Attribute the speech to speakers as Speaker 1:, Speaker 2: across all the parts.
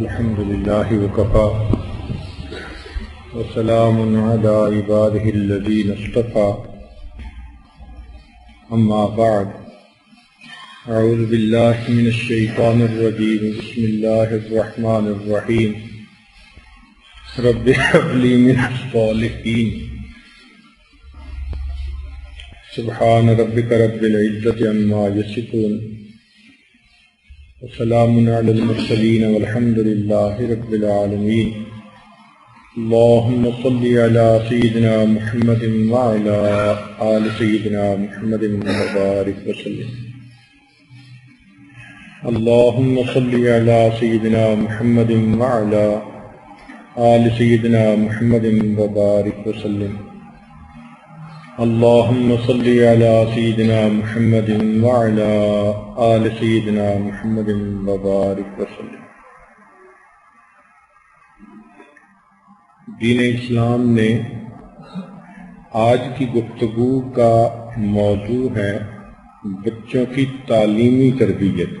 Speaker 1: الحمد لله وكفى وسلام على عباده الذين اصطفى أما بعد أعوذ بالله من الشيطان الرجيم بسم الله الرحمن الرحيم رب هب لي من الصالحين سبحان ربك رب العزة عما يصفون وسلام على المرسلين والحمد لله رب العالمين اللهم صل على سيدنا محمد وعلى آل سيدنا محمد وبارك وسلم اللهم صل على سيدنا محمد وعلى آل سيدنا محمد وبارك وسلم اللهم صل على سيدنا محمد وعلى آل سيدنا محمد وبارك وسلم۔ دین اسلام نے آج کی گفتگو کا موضوع ہے بچوں کی تعلیمی تربیت۔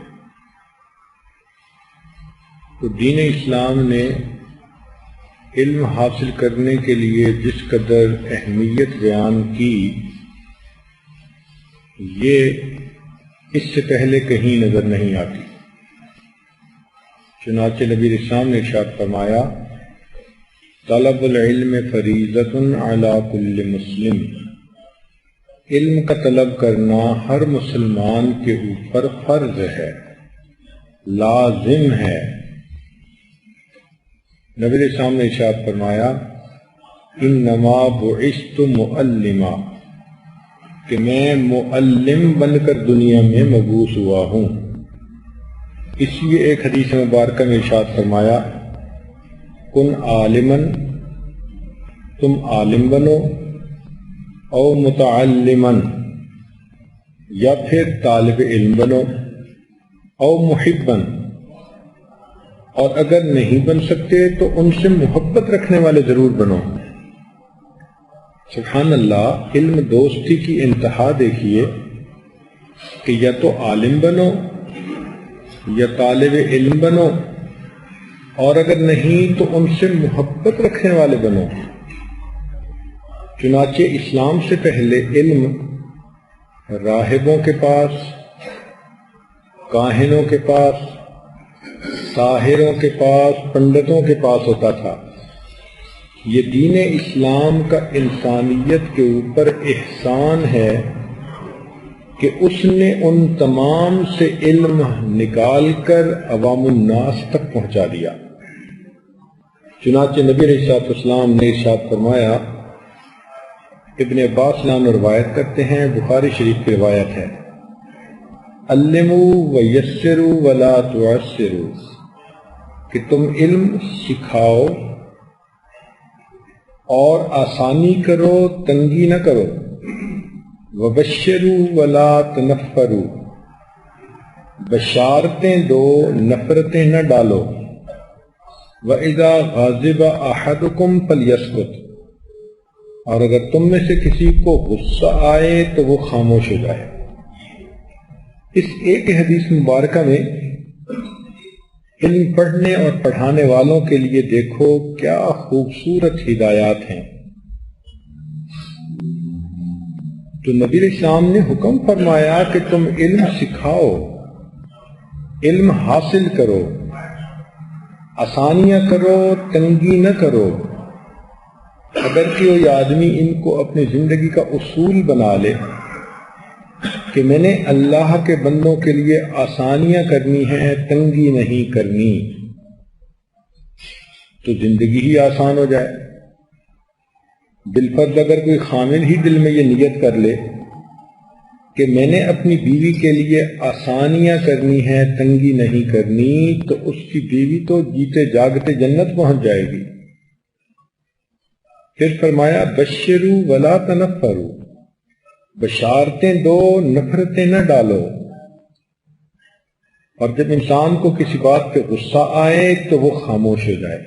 Speaker 1: تو دین اسلام نے علم حاصل کرنے کے لیے جس قدر اہمیت بیان کی یہ اس سے پہلے کہیں نظر نہیں آتی۔ چنانچہ نبی اسلام نے ارشاد فرمایا طلب العلم فریضۃ علی کل مسلم، علم کا طلب کرنا ہر مسلمان کے اوپر فرض ہے، لازم ہے۔ نبی علیہ السلام نے ارشاد فرمایا انما بعثت معلما، کہ میں معلم بن کر دنیا میں مبعوث ہوا ہوں۔ اس لیے ایک حدیث مبارکہ میں ارشاد فرمایا کن عالما، تم عالم بنو، او متعلما، یا پھر طالب علم بنو، او محبا، اور اگر نہیں بن سکتے تو ان سے محبت رکھنے والے ضرور بنو۔ سبحان اللہ، علم دوستی کی انتہا دیکھیے کہ یا تو عالم بنو یا طالب علم بنو، اور اگر نہیں تو ان سے محبت رکھنے والے بنو۔ چنانچہ اسلام سے پہلے علم راہبوں کے پاس، کاہنوں کے پاس، ساحروں کے پاس، پنڈتوں کے پاس ہوتا تھا۔ یہ دین اسلام کا انسانیت کے اوپر احسان ہے کہ اس نے ان تمام سے علم نکال کر عوام الناس تک پہنچا دیا۔ چنانچہ نبی علیہ السلام نے ارشاد فرمایا، ابن عباس نام روایت کرتے ہیں، بخاری شریف کی روایت ہے، علموا ویسروا ولا تعسروا، کہ تم علم سکھاؤ اور آسانی کرو، تنگی نہ کرو، وبشروا ولا تنفروا، بشارتیں دو، نفرتیں نہ ڈالو، وَإِذَا غَضِبَ أَحَدُكُمْ فَلْيَسْكُتْ، اور اگر تم میں سے کسی کو غصہ آئے تو وہ خاموش ہو جائے۔ اس ایک حدیث مبارکہ میں علم پڑھنے اور پڑھانے والوں کے لیے دیکھو کیا خوبصورت ہدایات ہیں۔ تو نبی علیہ السلام نے حکم فرمایا کہ تم علم سکھاؤ، علم حاصل کرو، آسانیاں کرو، تنگی نہ کرو۔ اگر کوئی آدمی ان کو اپنی زندگی کا اصول بنا لے کہ میں نے اللہ کے بندوں کے لیے آسانیاں کرنی ہیں، تنگی نہیں کرنی، تو زندگی ہی آسان ہو جائے۔ بالفرض اگر کوئی خامن ہی دل میں یہ نیت کر لے کہ میں نے اپنی بیوی کے لیے آسانیاں کرنی ہیں، تنگی نہیں کرنی، تو اس کی بیوی تو جیتے جاگتے جنت پہنچ جائے گی۔ پھر فرمایا بشروا ولا تنفروا، بشارتیں دو، نفرتیں نہ ڈالو۔ اور جب انسان کو کسی بات پہ غصہ آئے تو وہ خاموش ہو جائے،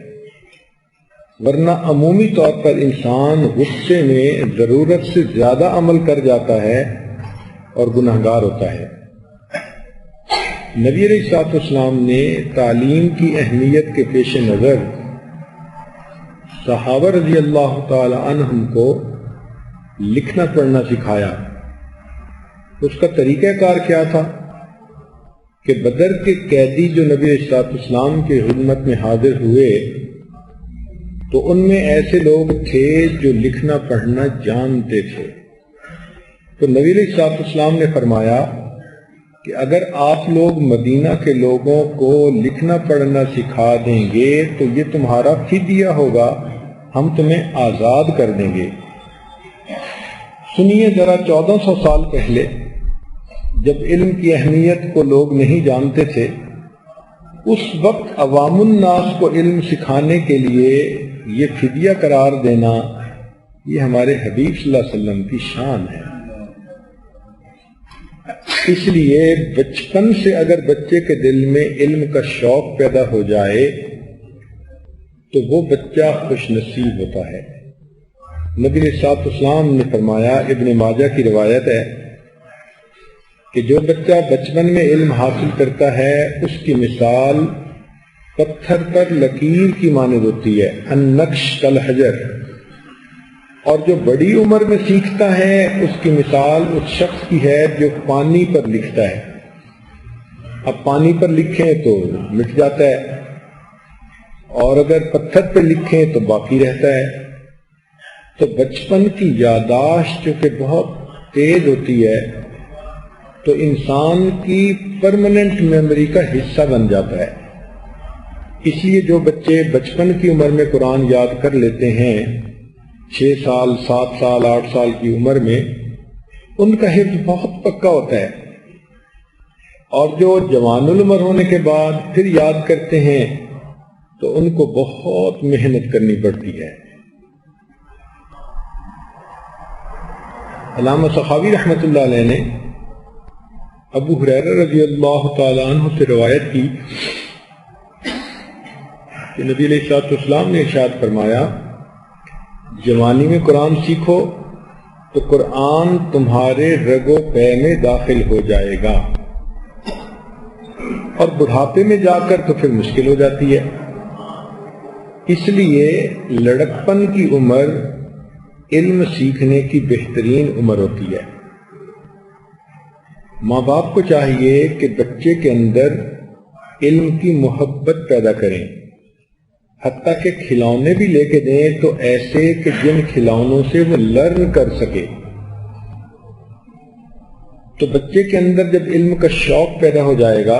Speaker 1: ورنہ عمومی طور پر انسان غصے میں ضرورت سے زیادہ عمل کر جاتا ہے اور گناہگار ہوتا ہے۔ نبی علیہ السلام نے تعلیم کی اہمیت کے پیش نظر صحابہ رضی اللہ تعالی عنہم کو لکھنا پڑھنا سکھایا۔ اس کا طریقہ کار کیا تھا کہ بدر کے قیدی جو نبی علیہ السلام کی خدمت میں حاضر ہوئے تو ان میں ایسے لوگ تھے جو لکھنا پڑھنا جانتے تھے، تو نبی علیہ السلام نے فرمایا کہ اگر آپ لوگ مدینہ کے لوگوں کو لکھنا پڑھنا سکھا دیں گے تو یہ تمہارا فدیہ ہوگا، ہم تمہیں آزاد کر دیں گے۔ سنیے ذرا، 1400 سال پہلے جب علم کی اہمیت کو لوگ نہیں جانتے تھے، اس وقت عوام الناس کو علم سکھانے کے لیے یہ فدیہ قرار دینا، یہ ہمارے حبیب صلی اللہ علیہ وسلم کی شان ہے۔ اس لیے بچپن سے اگر بچے کے دل میں علم کا شوق پیدا ہو جائے تو وہ بچہ خوش نصیب ہوتا ہے۔ نبی علیہ السلام نے فرمایا، ابن ماجہ کی روایت ہے کہ جو بچہ بچپن میں علم حاصل کرتا ہے اس کی مثال پتھر پر لکیر کی مانند ہوتی ہے، النقش کالحجر، اور جو بڑی عمر میں سیکھتا ہے اس کی مثال اس شخص کی ہے جو پانی پر لکھتا ہے۔ اب پانی پر لکھیں تو مٹ جاتا ہے، اور اگر پتھر پہ لکھیں تو باقی رہتا ہے۔ تو بچپن کی یادداشت جو کہ بہت تیز ہوتی ہے تو انسان کی پرماننٹ میموری کا حصہ بن جاتا ہے۔ اس لیے جو بچے بچپن کی عمر میں قرآن یاد کر لیتے ہیں، 6 سال 7 سال 8 سال کی عمر میں، ان کا حفظ بہت پکا ہوتا ہے، اور جو جوان العمر ہونے کے بعد پھر یاد کرتے ہیں تو ان کو بہت محنت کرنی پڑتی ہے۔ علامہ سخاوی رحمۃ اللہ علیہ نے ابو ہریرہ رضی اللہ تعالی عنہ سے روایت کی کہ نبی علیہ السلام نے ارشاد فرمایا، جوانی میں قرآن سیکھو تو قرآن تمہارے رگ و پے میں داخل ہو جائے گا، اور بڑھاپے میں جا کر تو پھر مشکل ہو جاتی ہے۔ اس لیے لڑکپن کی عمر علم سیکھنے کی بہترین عمر ہوتی ہے۔ ماں باپ کو چاہیے کہ بچے کے اندر علم کی محبت پیدا کریں، حتیٰ کہ کھلونے بھی لے کے دیں تو ایسے کہ جن کھلونوں سے وہ لرن کر سکے۔ تو بچے کے اندر جب علم کا شوق پیدا ہو جائے گا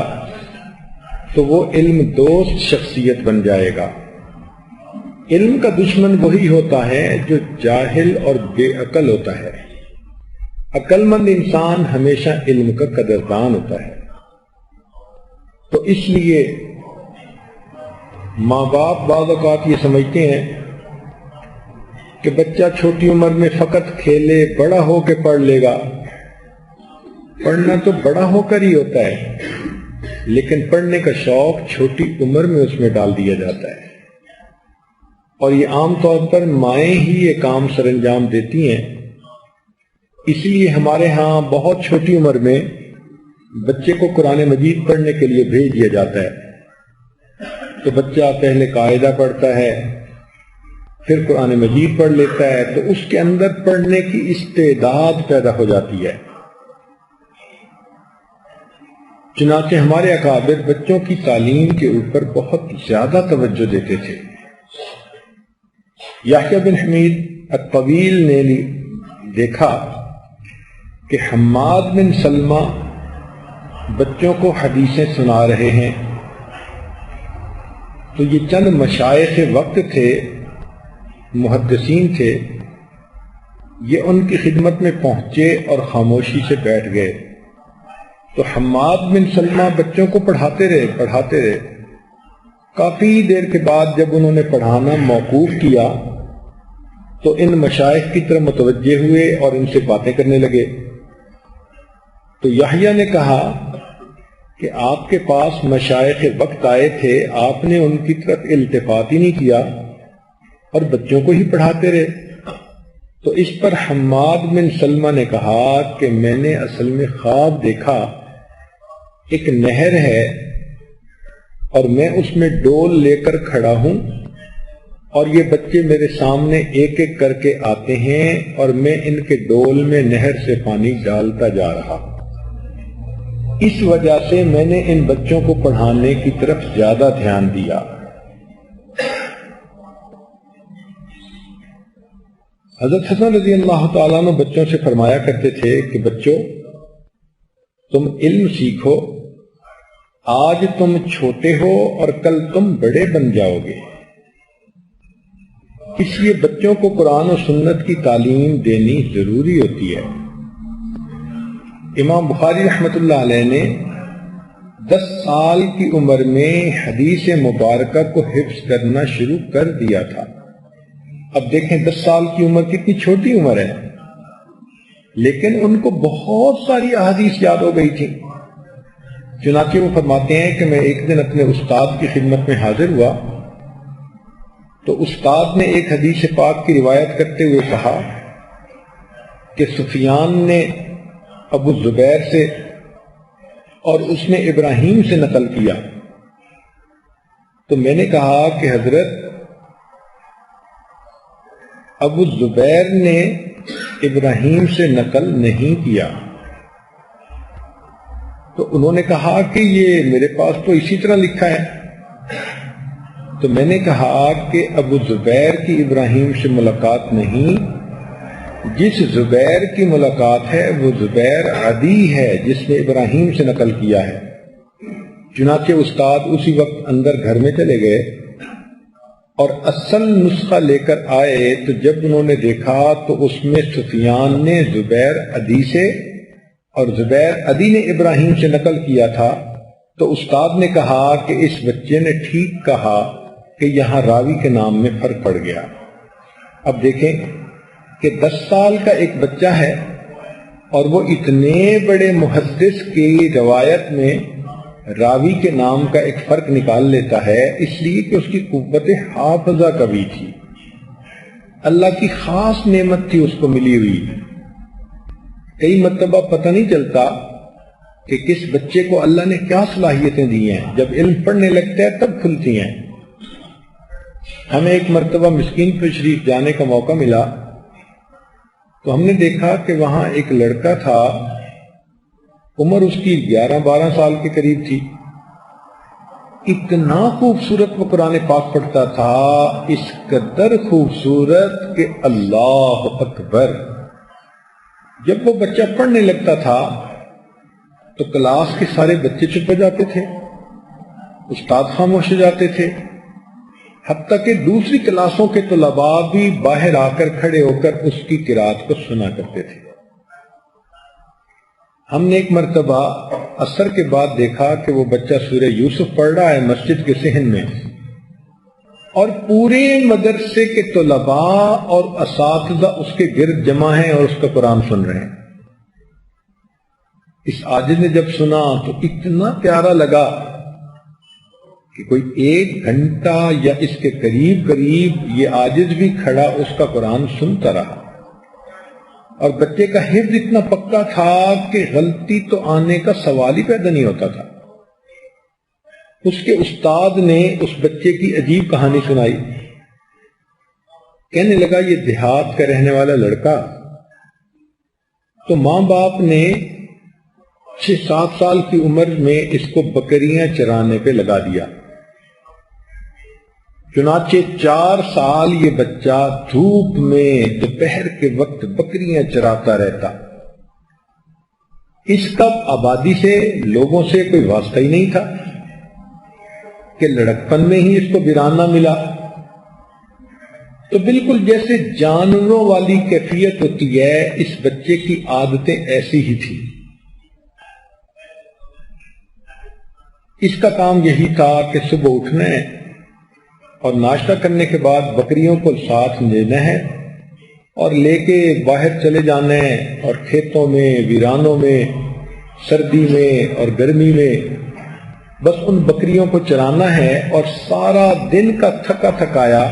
Speaker 1: تو وہ علم دوست شخصیت بن جائے گا۔ علم کا دشمن وہی ہوتا ہے جو جاہل اور بے عقل ہوتا ہے۔ عقل مند انسان ہمیشہ علم کا قدردان ہوتا ہے۔ تو اس لیے ماں باپ بعض اوقات یہ سمجھتے ہیں کہ بچہ چھوٹی عمر میں فقط کھیلے، بڑا ہو کے پڑھ لے گا۔ پڑھنا تو بڑا ہو کر ہی ہوتا ہے، لیکن پڑھنے کا شوق چھوٹی عمر میں اس میں ڈال دیا جاتا ہے، اور یہ عام طور پر مائیں ہی یہ کام سر انجام دیتی ہیں۔ اس لیے ہمارے ہاں بہت چھوٹی عمر میں بچے کو قرآن مجید پڑھنے کے لیے بھیج دیا جاتا ہے۔ تو بچہ پہلے قاعدہ پڑھتا ہے، پھر قرآن مجید پڑھ لیتا ہے، تو اس کے اندر پڑھنے کی استعداد پیدا ہو جاتی ہے۔ چنانچہ ہمارے اکابر بچوں کی تعلیم کے اوپر بہت زیادہ توجہ دیتے تھے۔ یحییٰ بن حمید الطویل نے دیکھا کہ حماد بن سلمہ بچوں کو حدیثیں سنا رہے ہیں، تو یہ چند مشائخ وقت تھے، محدثین تھے، یہ ان کی خدمت میں پہنچے اور خاموشی سے بیٹھ گئے۔ تو حماد بن سلمہ بچوں کو پڑھاتے رہے۔ کافی دیر کے بعد جب انہوں نے پڑھانا موقوف کیا تو ان مشائخ کی طرف متوجہ ہوئے اور ان سے باتیں کرنے لگے۔ تو یحییٰ نے کہا کہ آپ کے پاس مشائخ وقت آئے تھے، آپ نے ان کی طرف التفات ہی نہیں کیا اور بچوں کو ہی پڑھاتے رہے۔ تو اس پر حماد بن سلمہ نے کہا کہ میں نے اصل میں خواب دیکھا ایک نہر ہے اور میں اس میں ڈول لے کر کھڑا ہوں اور یہ بچے میرے سامنے ایک ایک کر کے آتے ہیں اور میں ان کے ڈول میں نہر سے پانی ڈالتا جا رہا ہوں۔ اس وجہ سے میں نے ان بچوں کو پڑھانے کی طرف زیادہ دھیان دیا۔ حضرت حسن رضی اللہ تعالیٰ عنہ بچوں سے فرمایا کرتے تھے کہ بچوں، تم علم سیکھو، آج تم چھوٹے ہو اور کل تم بڑے بن جاؤ گے۔ اس لیے بچوں کو قرآن و سنت کی تعلیم دینی ضروری ہوتی ہے۔ امام بخاری رحمۃ اللہ علیہ نے 10 سال کی عمر میں حدیث مبارکہ کو حفظ کرنا شروع کر دیا تھا۔ اب دیکھیں 10 سال کی عمر کتنی چھوٹی عمر ہے، لیکن ان کو بہت ساری احادیث یاد ہو گئی تھی۔ چنانچہ وہ فرماتے ہیں کہ میں ایک دن اپنے استاد کی خدمت میں حاضر ہوا تو استاد نے ایک حدیث پاک کی روایت کرتے ہوئے کہا کہ سفیان نے ابو زبیر سے اور اس نے ابراہیم سے نقل کیا۔ تو میں نے کہا کہ حضرت، ابو زبیر نے ابراہیم سے نقل نہیں کیا۔ تو انہوں نے کہا کہ یہ میرے پاس تو اسی طرح لکھا ہے۔ تو میں نے کہا کہ ابو زبیر کی ابراہیم سے ملاقات نہیں، جس زبیر کی ملاقات ہے وہ زبیر عدی ہے جس نے ابراہیم سے نقل کیا ہے۔ چنانچہ استاد اسی وقت اندر گھر میں چلے گئے اور اصل نسخہ لے کر آئے تو جب انہوں نے دیکھا تو اس میں سفیان نے زبیر عدی سے اور زبیر عدی نے ابراہیم سے نقل کیا تھا۔ تو استاد نے کہا کہ اس بچے نے ٹھیک کہا کہ یہاں راوی کے نام میں فرق پڑ گیا۔ اب دیکھیں کہ 10 سال کا ایک بچہ ہے اور وہ اتنے بڑے محدث کی روایت میں راوی کے نام کا ایک فرق نکال لیتا ہے، اس لیے کہ اس کی قوت حافظہ قوی تھی، اللہ کی خاص نعمت تھی اس کو ملی ہوئی۔ کئی مرتبہ پتہ نہیں چلتا کہ کس بچے کو اللہ نے کیا صلاحیتیں دی ہیں، جب علم پڑھنے لگتا ہے تب کھلتی ہیں۔ ہمیں ایک مرتبہ مسکین پور شریف جانے کا موقع ملا تو ہم نے دیکھا کہ وہاں ایک لڑکا تھا، عمر اس کی 11-12 سال کے قریب تھی، اتنا خوبصورت وہ قرآن پاک پڑھتا تھا، اس قدر خوبصورت کہ اللہ اکبر۔ جب وہ بچہ پڑھنے لگتا تھا تو کلاس کے سارے بچے چپ ہو جاتے تھے، استاد خاموش ہو جاتے تھے، حتیٰ کہ دوسری کلاسوں کے طلباء بھی باہر آ کر کھڑے ہو کر اس کی قرات کو سنا کرتے تھے۔ ہم نے ایک مرتبہ عصر کے بعد دیکھا کہ وہ بچہ سورہ یوسف پڑھ رہا ہے مسجد کے صحن میں، اور پورے مدرسے کے طلباء اور اساتذہ اس کے گرد جمع ہیں اور اس کا قرآن سن رہے ہیں۔ اس عاجز نے جب سنا تو اتنا پیارا لگا کہ کوئی 1 گھنٹہ یا اس کے قریب یہ عاجز بھی کھڑا اس کا قرآن سنتا رہا، اور بچے کا حفظ اتنا پکا تھا کہ غلطی تو آنے کا سوال ہی پیدا نہیں ہوتا تھا۔ اس کے استاد نے اس بچے کی عجیب کہانی سنائی، کہنے لگا یہ دیہات کا رہنے والا لڑکا، تو ماں باپ نے 6-7 سال کی عمر میں اس کو بکریاں چرانے پہ لگا دیا۔ چنانچہ 4 سال یہ بچہ دھوپ میں دوپہر کے وقت بکریاں چراتا رہتا۔ اس کا آبادی سے، لوگوں سے کوئی واسطہ ہی نہیں تھا کہ لڑکپن میں ہی اس کو ویرانہ ملا۔ تو بالکل جیسے جانوروں والی کیفیت ہوتی ہے، اس بچے کی عادتیں ایسی ہی تھی۔ اس کا کام یہی تھا کہ صبح اٹھنا ہے اور ناشتہ کرنے کے بعد بکریوں کو ساتھ لینا ہے اور لے کے باہر چلے جانا ہے، اور کھیتوں میں، ویرانوں میں، سردی میں اور گرمی میں بس ان بکریوں کو چرانا ہے، اور سارا دن کا تھکا تھکایا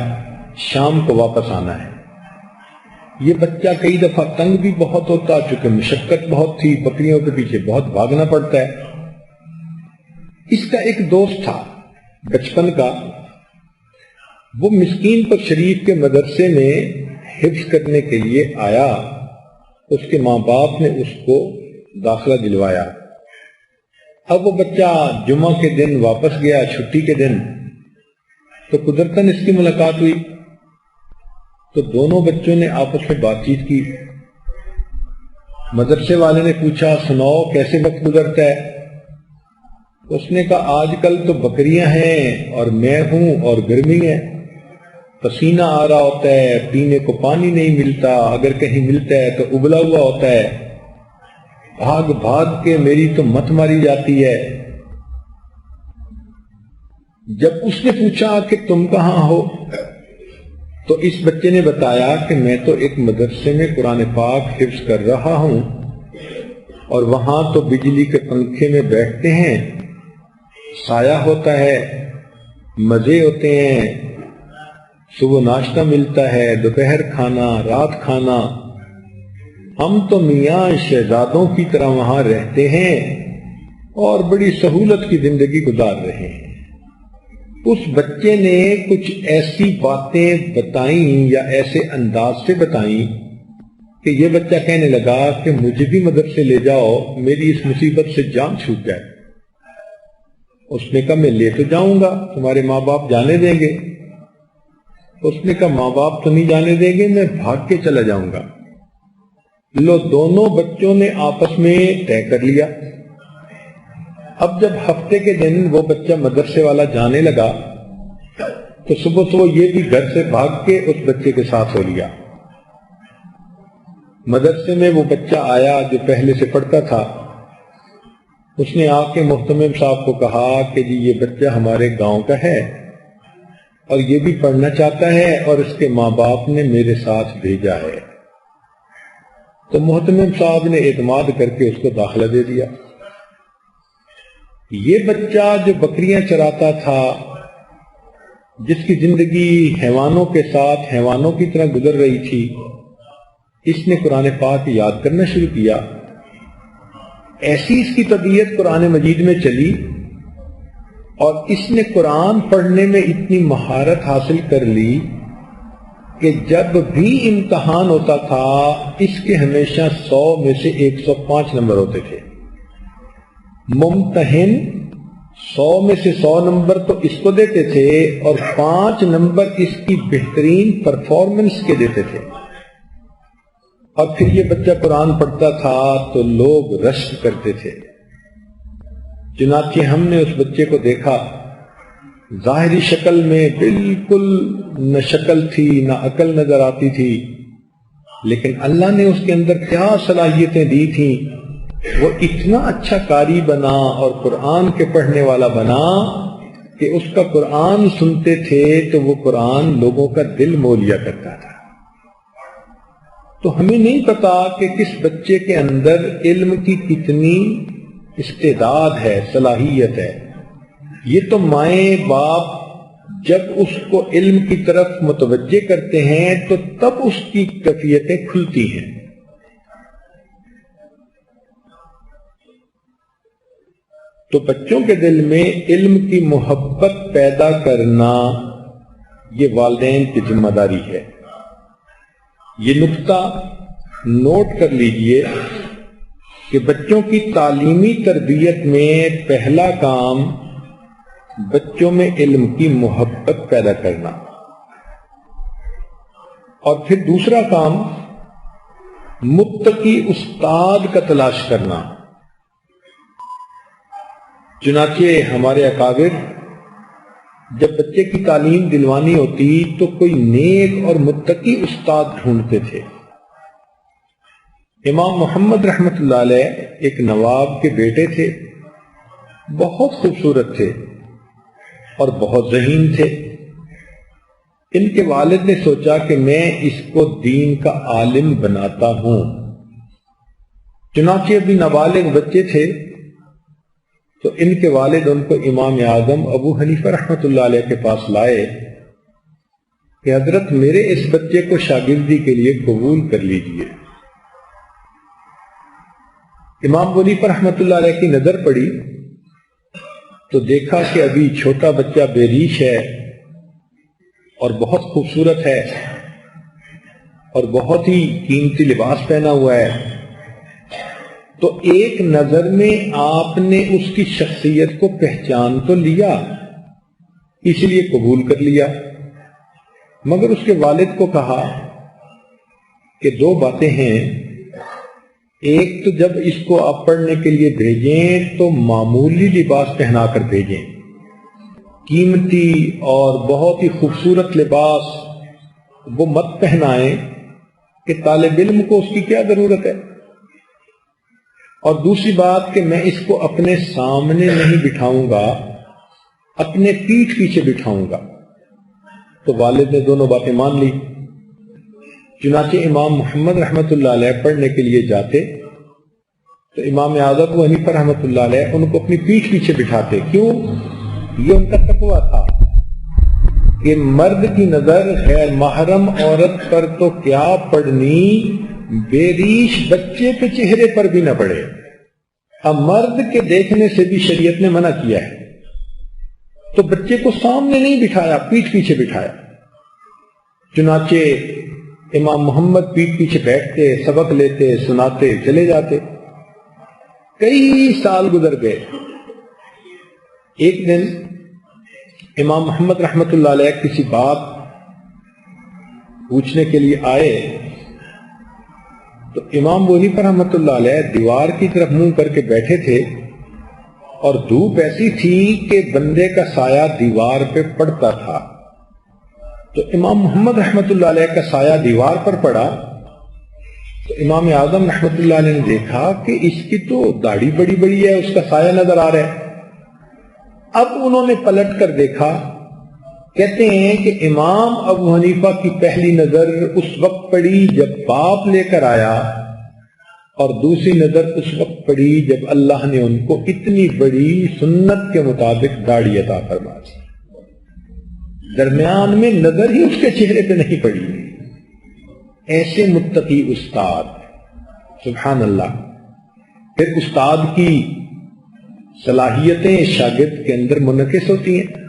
Speaker 1: شام کو واپس آنا ہے۔ یہ بچہ کئی دفعہ تنگ بھی بہت ہوتا، چونکہ مشقت بہت تھی، بکریوں کے پیچھے بہت بھاگنا پڑتا ہے۔ اس کا ایک دوست تھا بچپن کا، وہ مسکین پر شریف کے مدرسے میں حفظ کرنے کے لیے آیا، اس کے ماں باپ نے اس کو داخلہ دلوایا۔ اب وہ بچہ جمعہ کے دن واپس گیا، چھٹی کے دن، تو قدرتاً اس کی ملاقات ہوئی، تو دونوں بچوں نے آپس میں بات چیت کی۔ مدرسے والے نے پوچھا سناؤ کیسے وقت گزرتا ہے؟ اس نے کہا آج کل تو بکریاں ہیں اور میں ہوں اور گرمی ہے، پسینہ آ رہا ہوتا ہے، پینے کو پانی نہیں ملتا، اگر کہیں ملتا ہے تو ابلا ہوا ہوتا ہے، بھاگ بھاگ کے میری تو مت ماری جاتی ہے۔ جب اس نے پوچھا کہ تم کہاں ہو تو اس بچے نے بتایا کہ میں تو ایک مدرسے میں قرآن پاک حفظ کر رہا ہوں، اور وہاں تو بجلی کے پنکھے میں بیٹھتے ہیں، سایہ ہوتا ہے، مزے ہوتے ہیں، صبح ناشتہ ملتا ہے، دوپہر کھانا، رات کھانا، ہم تو میاں شہزادوں کی طرح وہاں رہتے ہیں اور بڑی سہولت کی زندگی گزار رہے ہیں۔ اس بچے نے کچھ ایسی باتیں بتائیں یا ایسے انداز سے بتائیں کہ یہ بچہ کہنے لگا کہ مجھے بھی مدرسے لے جاؤ، میری اس مصیبت سے جان چھوٹ جائے۔ اس نے کہا میں لے تو جاؤں گا، تمہارے ماں باپ جانے دیں گے؟ اس نے کہا ماں باپ تو نہیں جانے دیں گے، میں بھاگ کے چلا جاؤں گا۔ لو دونوں بچوں نے آپس میں طے کر لیا۔ اب جب ہفتے کے دن وہ بچہ مدرسے والا جانے لگا تو صبح صبح یہ بھی گھر سے بھاگ کے اس بچے کے ساتھ ہو لیا۔ مدرسے میں وہ بچہ آیا جو پہلے سے پڑھتا تھا، اس نے آ کے محتمم صاحب کو کہا کہ جی یہ بچہ ہمارے گاؤں کا ہے اور یہ بھی پڑھنا چاہتا ہے اور اس کے ماں باپ نے میرے ساتھ بھیجا ہے۔ تو محتمم صاحب نے اعتماد کر کے اس کو داخلہ دے دیا۔ یہ بچہ جو بکریاں چراتا تھا، جس کی زندگی حیوانوں کے ساتھ حیوانوں کی طرح گزر رہی تھی، اس نے قرآن پاک یاد کرنا شروع کیا۔ ایسی اس کی طبیعت قرآن مجید میں چلی اور اس نے قرآن پڑھنے میں اتنی مہارت حاصل کر لی کہ جب بھی امتحان ہوتا تھا اس کے ہمیشہ 100 میں سے 105 نمبر ہوتے تھے۔ ممتحن 100 میں سے 100 نمبر تو اس کو دیتے تھے اور 5 نمبر اس کی بہترین پرفارمنس کے دیتے تھے۔ اور پھر یہ بچہ قرآن پڑھتا تھا تو لوگ رشک کرتے تھے۔ چنانچہ ہم نے اس بچے کو دیکھا، ظاہری شکل میں بالکل نہ شکل تھی نہ عقل نظر آتی تھی، لیکن اللہ نے اس کے اندر کیا صلاحیتیں دی تھیں، وہ اتنا اچھا قاری بنا اور قرآن کے پڑھنے والا بنا کہ اس کا قرآن سنتے تھے تو وہ قرآن لوگوں کا دل مو لیا کرتا تھا۔ تو ہمیں نہیں پتا کہ کس بچے کے اندر علم کی کتنی استعداد ہے، صلاحیت ہے۔ یہ تو مائیں باپ جب اس کو علم کی طرف متوجہ کرتے ہیں تو تب اس کی کیفیتیں کھلتی ہیں۔ تو بچوں کے دل میں علم کی محبت پیدا کرنا یہ والدین کی ذمہ داری ہے۔ یہ نقطہ نوٹ کر لیجئے کہ بچوں کی تعلیمی تربیت میں پہلا کام بچوں میں علم کی محبت پیدا کرنا، اور پھر دوسرا کام متقی استاد کا تلاش کرنا۔ چنانچہ ہمارے اکابر جب بچے کی تعلیم دلوانی ہوتی تو کوئی نیک اور متقی استاد ڈھونڈتے تھے۔ امام محمد رحمت اللہ علیہ ایک نواب کے بیٹے تھے، بہت خوبصورت تھے اور بہت ذہین تھے۔ ان کے والد نے سوچا کہ میں اس کو دین کا عالم بناتا ہوں۔ چنانچہ ابھی نابالغ بچے تھے تو ان کے والد ان کو امام اعظم ابو حنیفہ رحمۃ اللہ علیہ کے پاس لائے کہ حضرت میرے اس بچے کو شاگردی کے لیے قبول کر لیجئے۔ امام ابو حنیفہ رحمۃ اللہ علیہ کی نظر پڑی تو دیکھا کہ ابھی چھوٹا بچہ بے ریش ہے اور بہت خوبصورت ہے اور بہت ہی قیمتی لباس پہنا ہوا ہے، تو ایک نظر میں آپ نے اس کی شخصیت کو پہچان تو لیا، اس لیے قبول کر لیا، مگر اس کے والد کو کہا کہ دو باتیں ہیں، ایک تو جب اس کو آپ پڑھنے کے لیے بھیجیں تو معمولی لباس پہنا کر بھیجیں، قیمتی اور بہت ہی خوبصورت لباس وہ مت پہنائیں کہ طالب علم کو اس کی کیا ضرورت ہے، اور دوسری بات کہ میں اس کو اپنے سامنے نہیں بٹھاؤں گا، اپنے پیٹھ پیچھے بٹھاؤں گا۔ تو والد نے دونوں باتیں مان لی۔ چنانچہ امام محمد رحمۃ اللہ علیہ پڑھنے کے لیے جاتے تو امام اعظم ابو حنیفہ رحمۃ اللہ علیہ ان کو اپنی پیٹھ پیچھے بٹھاتے۔ کیوں؟ یہ ان کا تقویٰ تھا کہ مرد کی نظر غیر محرم عورت پر تو کیا پڑنی، بے ریش بچے کے چہرے پر بھی نہ پڑے۔ اب مرد کے دیکھنے سے بھی شریعت نے منع کیا ہے، تو بچے کو سامنے نہیں بٹھایا، پیٹھ پیچھے بٹھایا۔ چنانچہ امام محمد پیٹھ پیچھے بیٹھتے، سبق لیتے، سناتے، چلے جاتے۔ کئی سال گزر گئے۔ ایک دن امام محمد رحمۃ اللہ علیہ کسی بات پوچھنے کے لیے آئے تو امام ابو حنیفہ رحمۃ اللہ علیہ دیوار کی طرف منہ کر کے بیٹھے تھے اور دھوپ ایسی تھی کہ بندے کا سایہ دیوار پہ پڑتا تھا۔ تو امام محمد رحمۃ اللہ علیہ کا سایہ دیوار پر پڑا تو امام اعظم رحمۃ اللہ علیہ نے دیکھا کہ اس کی تو داڑھی بڑی بڑی ہے، اس کا سایہ نظر آ رہا ہے۔ اب انہوں نے پلٹ کر دیکھا، کہتے ہیں کہ امام ابو حنیفہ کی پہلی نظر اس وقت پڑی جب باپ لے کر آیا، اور دوسری نظر اس وقت پڑی جب اللہ نے ان کو اتنی بڑی سنت کے مطابق داڑھی عطا فرما دی۔ درمیان میں نظر ہی اس کے چہرے پہ نہیں پڑی۔ ایسے متقی استاد، سبحان اللہ۔ پھر استاد کی صلاحیتیں شاگرد کے اندر منعکس ہوتی ہیں۔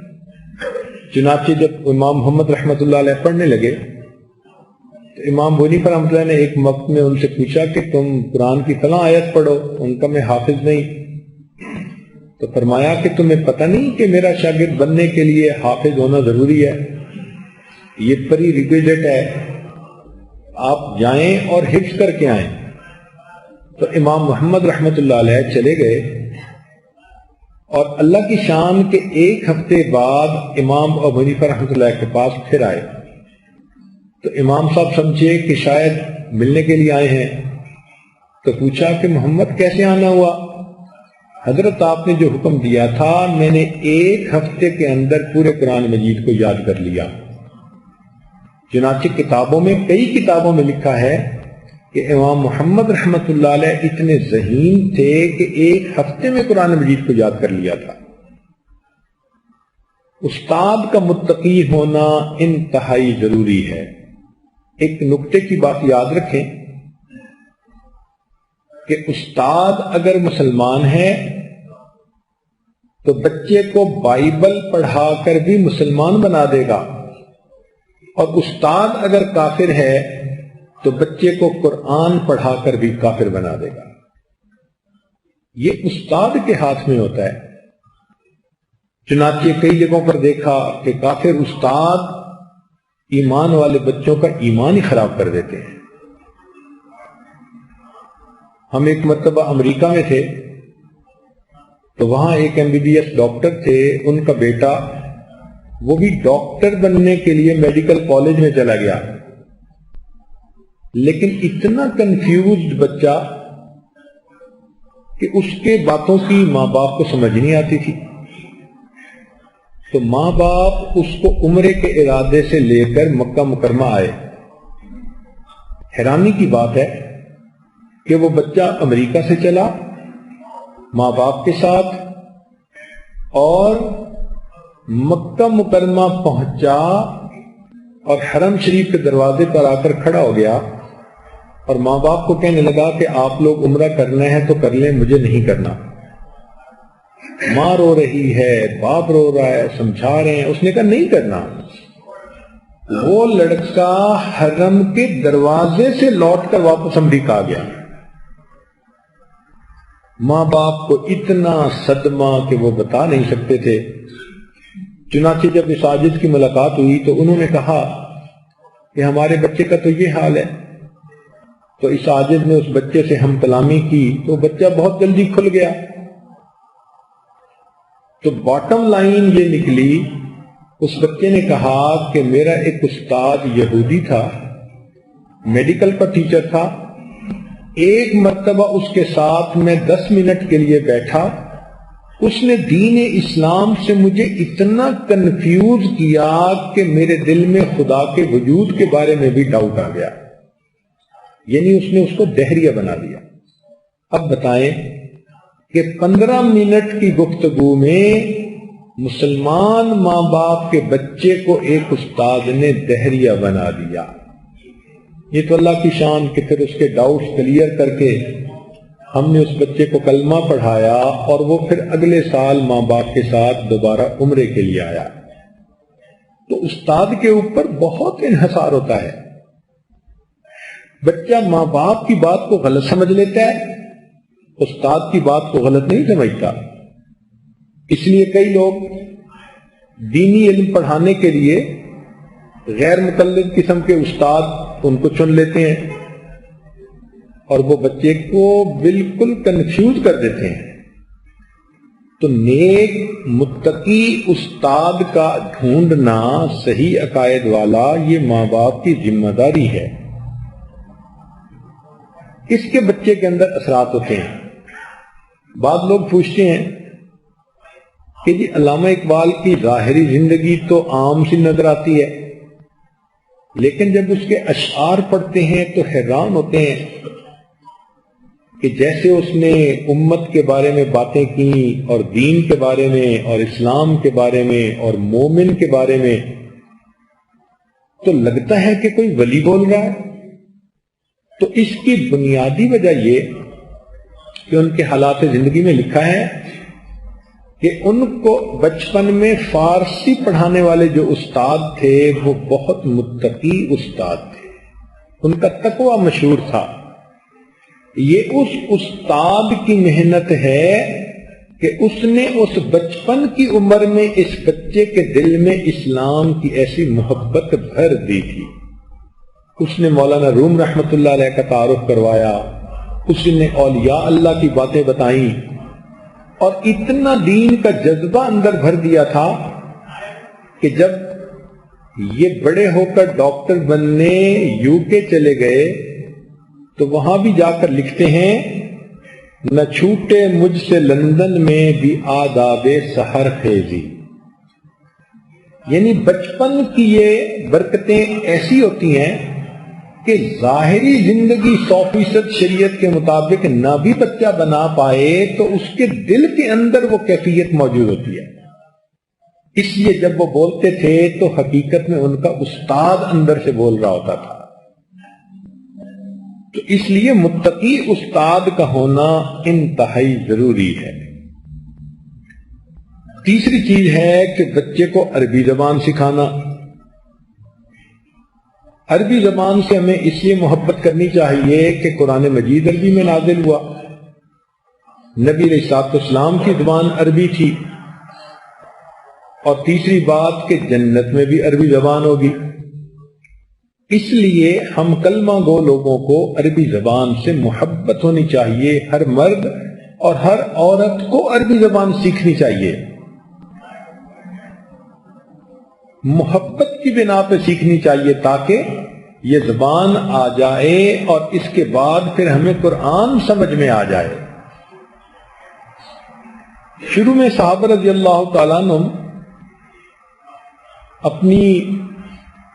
Speaker 1: چنانچہ جب امام محمد رحمۃ اللہ علیہ پڑھنے لگے تو امام ابو حنیفہ رحمۃ اللہ نے ایک وقت میں ان سے پوچھا کہ تم قرآن کی فلاں آیت پڑھو، ان کا میں حافظ نہیں۔ تو فرمایا کہ تمہیں پتہ نہیں کہ میرا شاگرد بننے کے لیے حافظ ہونا ضروری ہے، یہ پری ریکویزٹ ہے، آپ جائیں اور حفظ کر کے آئیں۔ تو امام محمد رحمۃ اللہ علیہ چلے گئے اور اللہ کی شان کے ایک ہفتے بعد امام ابو حنیفہ رحمۃ اللہ کے پاس پھر آئے۔ تو امام صاحب سمجھے کہ شاید ملنے کے لیے آئے ہیں، تو پوچھا کہ محمد کیسے آنا ہوا؟ حضرت آپ نے جو حکم دیا تھا میں نے ایک ہفتے کے اندر پورے قرآن مجید کو یاد کر لیا۔ چنانچہ کتابوں میں، کئی کتابوں میں لکھا ہے کہ امام محمد رحمۃ اللہ علیہ اتنے ذہین تھے کہ ایک ہفتے میں قرآن مجید کو یاد کر لیا تھا۔ استاد کا متقی ہونا انتہائی ضروری ہے۔ ایک نکتے کی بات یاد رکھیں کہ استاد اگر مسلمان ہے تو بچے کو بائبل پڑھا کر بھی مسلمان بنا دے گا، اور استاد اگر کافر ہے تو بچے کو قرآن پڑھا کر بھی کافر بنا دے گا۔ یہ استاد کے ہاتھ میں ہوتا ہے۔ چنانچہ کئی جگہوں پر دیکھا کہ کافر استاد ایمان والے بچوں کا ایمان ہی خراب کر دیتے ہیں۔ ہم ایک مرتبہ امریکہ میں تھے تو وہاں ایک MBBS ڈاکٹر تھے، ان کا بیٹا وہ بھی ڈاکٹر بننے کے لیے میڈیکل کالج میں چلا گیا، لیکن اتنا کنفیوزڈ بچہ کہ اس کے باتوں کی ماں باپ کو سمجھ نہیں آتی تھی۔ تو ماں باپ اس کو عمرے کے ارادے سے لے کر مکہ مکرمہ آئے۔ حیرانی کی بات ہے کہ وہ بچہ امریکہ سے چلا ماں باپ کے ساتھ اور مکہ مکرمہ پہنچا اور حرم شریف کے دروازے پر آ کر کھڑا ہو گیا اور ماں باپ کو کہنے لگا کہ آپ لوگ عمرہ کرنا ہے تو کر لیں، مجھے نہیں کرنا۔ ماں رو رہی ہے، باپ رو رہا ہے، سمجھا رہے ہیں، اس نے کہا نہیں کرنا۔ وہ لڑکا حرم کے دروازے سے لوٹ کر واپس امریکہ آ گیا۔ ماں باپ کو اتنا صدمہ کہ وہ بتا نہیں سکتے تھے۔ چنانچہ جب اس عاجز کی ملاقات ہوئی تو انہوں نے کہا کہ ہمارے بچے کا تو یہ حال ہے۔ تو اس عاجز نے اس بچے سے ہم کلامی کی تو بچہ بہت جلدی کھل گیا۔ تو باٹم لائن یہ نکلی، اس بچے نے کہا کہ میرا ایک استاد یہودی تھا، میڈیکل کا ٹیچر تھا، ایک مرتبہ اس کے ساتھ میں 10 منٹ کے لیے بیٹھا، اس نے دین اسلام سے مجھے اتنا کنفیوز کیا کہ میرے دل میں خدا کے وجود کے بارے میں بھی ڈاؤٹ آ گیا، یعنی اس نے اس کو دہریہ بنا دیا۔ اب بتائیں کہ 15 منٹ کی گفتگو میں مسلمان ماں باپ کے بچے کو ایک استاد نے دہریہ بنا دیا۔ یہ تو اللہ کی شان کہ پھر اس کے ڈاؤٹس کلیئر کر کے ہم نے اس بچے کو کلمہ پڑھایا اور وہ پھر اگلے سال ماں باپ کے ساتھ دوبارہ عمرے کے لیے آیا۔ تو استاد کے اوپر بہت انحصار ہوتا ہے۔ بچہ ماں باپ کی بات کو غلط سمجھ لیتا ہے، استاد کی بات کو غلط نہیں سمجھتا۔ اس لیے کئی لوگ دینی علم پڑھانے کے لیے غیر مقلد قسم کے استاد ان کو چن لیتے ہیں اور وہ بچے کو بالکل کنفیوز کر دیتے ہیں۔ تو نیک متقی استاد کا ڈھونڈنا، صحیح عقائد والا، یہ ماں باپ کی ذمہ داری ہے۔ اس کے بچے کے اندر اثرات ہوتے ہیں۔ بعض لوگ پوچھتے ہیں کہ جی علامہ اقبال کی ظاہری زندگی تو عام سی نظر آتی ہے، لیکن جب اس کے اشعار پڑھتے ہیں تو حیران ہوتے ہیں کہ جیسے اس نے امت کے بارے میں باتیں کی اور دین کے بارے میں اور اسلام کے بارے میں اور مومن کے بارے میں، تو لگتا ہے کہ کوئی ولی بول رہا ہے۔ تو اس کی بنیادی وجہ یہ کہ ان کے حالات زندگی میں لکھا ہے کہ ان کو بچپن میں فارسی پڑھانے والے جو استاد تھے وہ بہت متقی استاد تھے، ان کا تقوی مشہور تھا۔ یہ اس استاد کی محنت ہے کہ اس نے اس بچپن کی عمر میں اس بچے کے دل میں اسلام کی ایسی محبت بھر دی تھی۔ اس نے مولانا روم رحمت اللہ علیہ کا تعارف کروایا، اس نے اولیاء اللہ کی باتیں بتائیں اور اتنا دین کا جذبہ اندر بھر دیا تھا کہ جب یہ بڑے ہو کر ڈاکٹر بننے یو کے چلے گئے تو وہاں بھی جا کر لکھتے ہیں، نہ چھوٹے مجھ سے لندن میں بھی آداب سحر خیزی۔ یعنی بچپن کی یہ برکتیں ایسی ہوتی ہیں کہ ظاہری زندگی 100% شریعت کے مطابق نہ بھی بچہ بنا پائے تو اس کے دل کے اندر وہ کیفیت موجود ہوتی ہے۔ اس لیے جب وہ بولتے تھے تو حقیقت میں ان کا استاد اندر سے بول رہا ہوتا تھا۔ تو اس لیے متقی استاد کا ہونا انتہائی ضروری ہے۔ تیسری چیز ہے کہ بچے کو عربی زبان سکھانا۔ عربی زبان سے ہمیں اس لیے محبت کرنی چاہیے کہ قرآن مجید عربی میں نازل ہوا، نبی علیہ الصلوۃ والسلام کی زبان عربی تھی، اور تیسری بات کہ جنت میں بھی عربی زبان ہوگی۔ اس لیے ہم کلمہ گو لوگوں کو عربی زبان سے محبت ہونی چاہیے۔ ہر مرد اور ہر عورت کو عربی زبان سیکھنی چاہیے، محبت کی بنا پہ سیکھنی چاہیے تاکہ یہ زبان آ جائے اور اس کے بعد پھر ہمیں قرآن سمجھ میں آ جائے۔ شروع میں صحابہ رضی اللہ تعالیٰ عنہ اپنی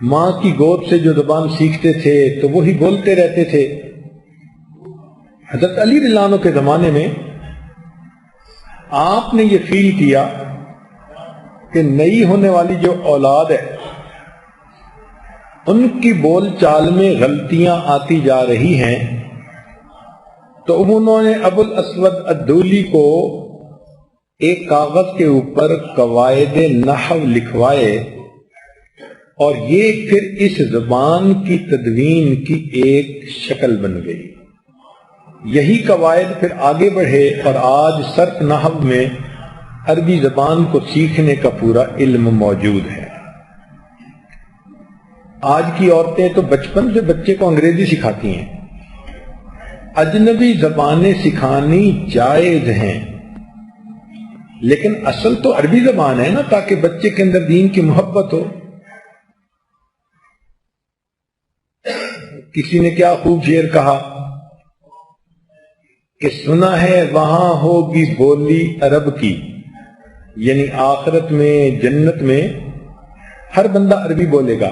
Speaker 1: ماں کی گود سے جو زبان سیکھتے تھے تو وہی بولتے رہتے تھے۔ حضرت علی رضی اللہ عنہ کے زمانے میں آپ نے یہ فیل کیا کہ نئی ہونے والی جو اولاد ہے ان کی بول چال میں غلطیاں آتی جا رہی ہیں، تو انہوں نے ابو الاسود الدولی کو ایک کاغذ کے اوپر قواعد نحو لکھوائے اور یہ پھر اس زبان کی تدوین کی ایک شکل بن گئی. یہی قواعد پھر آگے بڑھے اور آج صرف نحو میں عربی زبان کو سیکھنے کا پورا علم موجود ہے. آج کی عورتیں تو بچپن سے بچے کو انگریزی سکھاتی ہیں. اجنبی زبانیں سکھانی جائز ہیں لیکن اصل تو عربی زبان ہے نا، تاکہ بچے کے اندر دین کی محبت ہو. کسی نے کیا خوب شعر کہا کہ سنا ہے وہاں ہوگی بولی عرب کی، یعنی آخرت میں جنت میں ہر بندہ عربی بولے گا.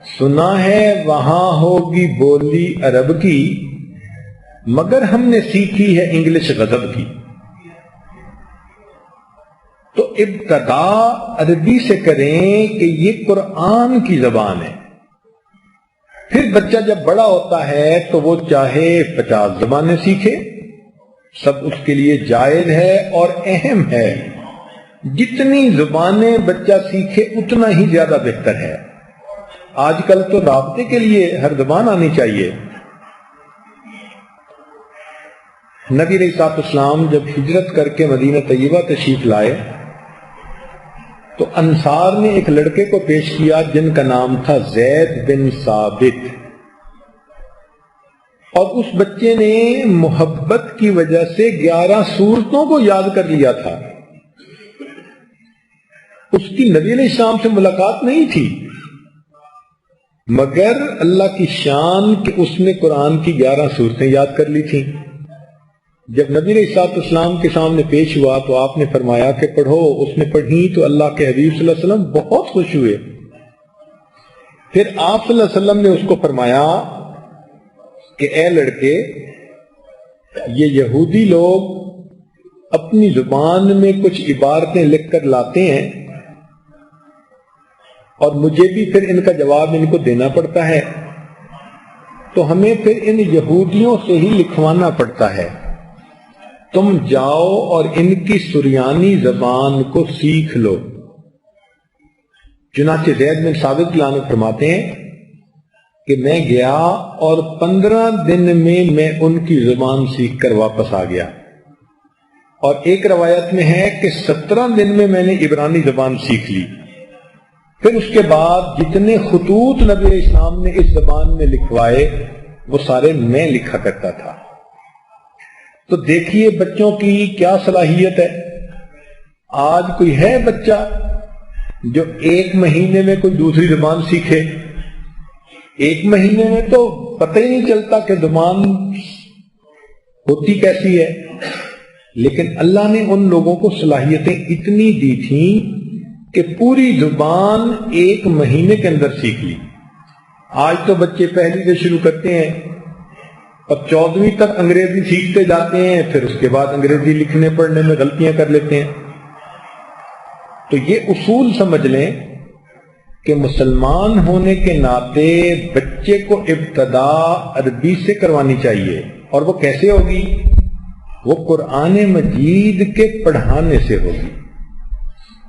Speaker 1: سنا ہے وہاں ہوگی بولی عرب کی مگر ہم نے سیکھی ہے انگلش غضب کی. تو ابتدا عربی سے کریں کہ یہ قرآن کی زبان ہے. پھر بچہ جب بڑا ہوتا ہے تو وہ چاہے 50 زبانیں سیکھے، سب اس کے لیے جائز ہے اور اہم ہے. جتنی زبانیں بچہ سیکھے اتنا ہی زیادہ بہتر ہے. آج کل تو رابطے کے لیے ہر زبان آنی چاہیے. نبی علیہ الصلوۃ والسلام جب ہجرت کر کے مدینہ طیبہ تشریف لائے تو انصار نے ایک لڑکے کو پیش کیا جن کا نام تھا زید بن ثابت، اور اس بچے نے محبت کی وجہ سے 11 سورتوں کو یاد کر لیا تھا. اس کی نبی علیہ السلام سے ملاقات نہیں تھی مگر اللہ کی شان کہ اس نے قرآن کی 11 سورتیں یاد کر لی تھیں. جب نبی علیہ السلام کے سامنے پیش ہوا تو آپ نے فرمایا کہ پڑھو. اس نے پڑھی تو اللہ کے حبیب صلی اللہ علیہ وسلم بہت خوش ہوئے. پھر آپ صلی اللہ علیہ وسلم نے اس کو فرمایا کہ اے لڑکے، یہ یہودی لوگ اپنی زبان میں کچھ عبارتیں لکھ کر لاتے ہیں اور مجھے بھی پھر ان کا جواب ان کو دینا پڑتا ہے، تو ہمیں پھر ان یہودیوں سے ہی لکھوانا پڑتا ہے. تم جاؤ اور ان کی سریانی زبان کو سیکھ لو. چنانچہ زید بن ثابت عنہ فرماتے ہیں کہ میں گیا اور 15 دن میں ان کی زبان سیکھ کر واپس آ گیا، اور ایک روایت میں ہے کہ 17 دن میں نے عبرانی زبان سیکھ لی. پھر اس کے بعد جتنے خطوط نبی علیہ السلام نے اس زبان میں لکھوائے وہ سارے میں لکھا کرتا تھا. تو دیکھیے بچوں کی کیا صلاحیت ہے. آج کوئی ہے بچہ جو 1 مہینے میں کوئی دوسری زبان سیکھے؟ 1 مہینے میں تو پتہ ہی نہیں چلتا کہ زبان ہوتی کیسی ہے. لیکن اللہ نے ان لوگوں کو صلاحیتیں اتنی دی تھیں کہ پوری زبان 1 مہینے کے اندر سیکھ لی. آج تو بچے پہلی سے شروع کرتے ہیں اور 14ویں تک انگریزی سیکھتے جاتے ہیں، پھر اس کے بعد انگریزی لکھنے پڑھنے میں غلطیاں کر لیتے ہیں. تو یہ اصول سمجھ لیں کہ مسلمان ہونے کے ناطے بچے کو ابتدا عربی سے کروانی چاہیے. اور وہ کیسے ہوگی؟ وہ قرآن مجید کے پڑھانے سے ہوگی.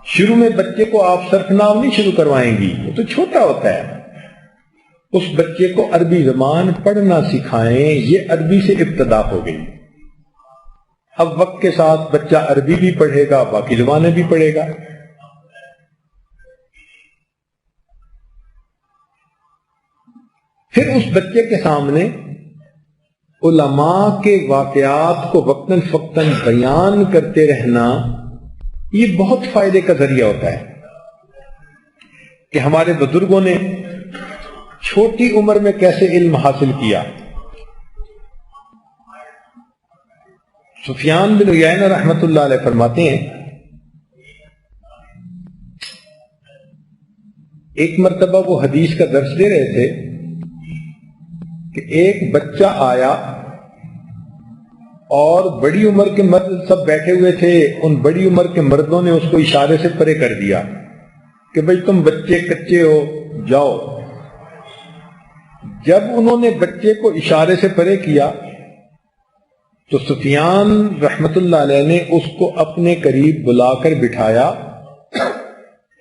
Speaker 1: شروع میں بچے کو آپ صرف نام نہیں شروع کروائیں گی، وہ تو چھوٹا ہوتا ہے. اس بچے کو عربی زبان پڑھنا سکھائیں. یہ عربی سے ابتدا ہو گئی. اب وقت کے ساتھ بچہ عربی بھی پڑھے گا، باقی زبانیں بھی پڑھے گا. پھر اس بچے کے سامنے علماء کے واقعات کو وقتاً فوقتاً بیان کرتے رہنا یہ بہت فائدے کا ذریعہ ہوتا ہے. کہ ہمارے بزرگوں نے چھوٹی عمر میں کیسے علم حاصل کیا. سفیان بن عیینہ رحمۃ اللہ علیہ فرماتے ہیں ایک مرتبہ وہ حدیث کا درس دے رہے تھے کہ ایک بچہ آیا اور بڑی عمر کے مرد سب بیٹھے ہوئے تھے. ان بڑی عمر کے مردوں نے اس کو اشارے سے پرے کر دیا کہ بھئی تم بچے کچے ہو، جاؤ. جب انہوں نے بچے کو اشارے سے پرے کیا تو سفیان رحمت اللہ علیہ نے اس کو اپنے قریب بلا کر بٹھایا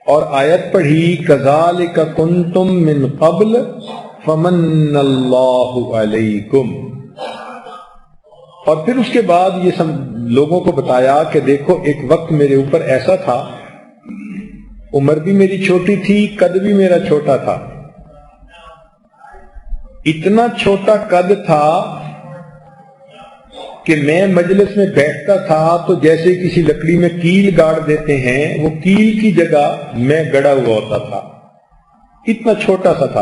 Speaker 1: اور آیت پڑھی کذالک کنتم من قبل فمن اللہ علیکم، اور پھر اس کے بعد یہ سب لوگوں کو بتایا کہ دیکھو ایک وقت میرے اوپر ایسا تھا، عمر بھی میری چھوٹی تھی، قد بھی میرا چھوٹا تھا، اتنا چھوٹا قد تھا کہ میں مجلس میں بیٹھتا تھا تو جیسے کسی لکڑی میں کیل گاڑ دیتے ہیں، وہ کیل کی جگہ میں گڑا ہوا ہوتا تھا، اتنا چھوٹا سا تھا،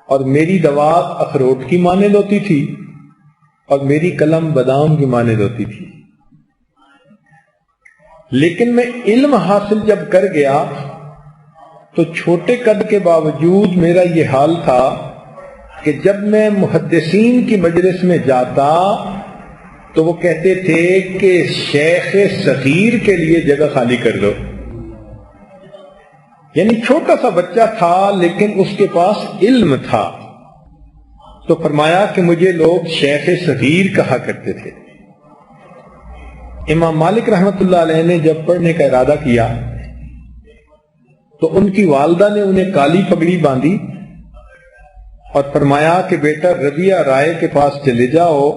Speaker 1: اور میری دوات اخروٹ کی مانند ہوتی تھی اور میری قلم بادام کی مانند ہوتی تھی۔ لیکن میں علم حاصل جب کر گیا تو چھوٹے قد کے باوجود میرا یہ حال تھا کہ جب میں محدثین کی مجلس میں جاتا تو وہ کہتے تھے کہ شیخ صغیر کے لیے جگہ خالی کر دو، یعنی چھوٹا سا بچہ تھا لیکن اس کے پاس علم تھا، تو فرمایا کہ مجھے لوگ شیخ صغیر کہا کرتے تھے۔ امام مالک رحمت اللہ علیہ نے جب پڑھنے کا ارادہ کیا تو ان کی والدہ نے انہیں کالی پگڑی باندھی اور فرمایا کہ بیٹا ربیہ رائے کے پاس چلے جاؤ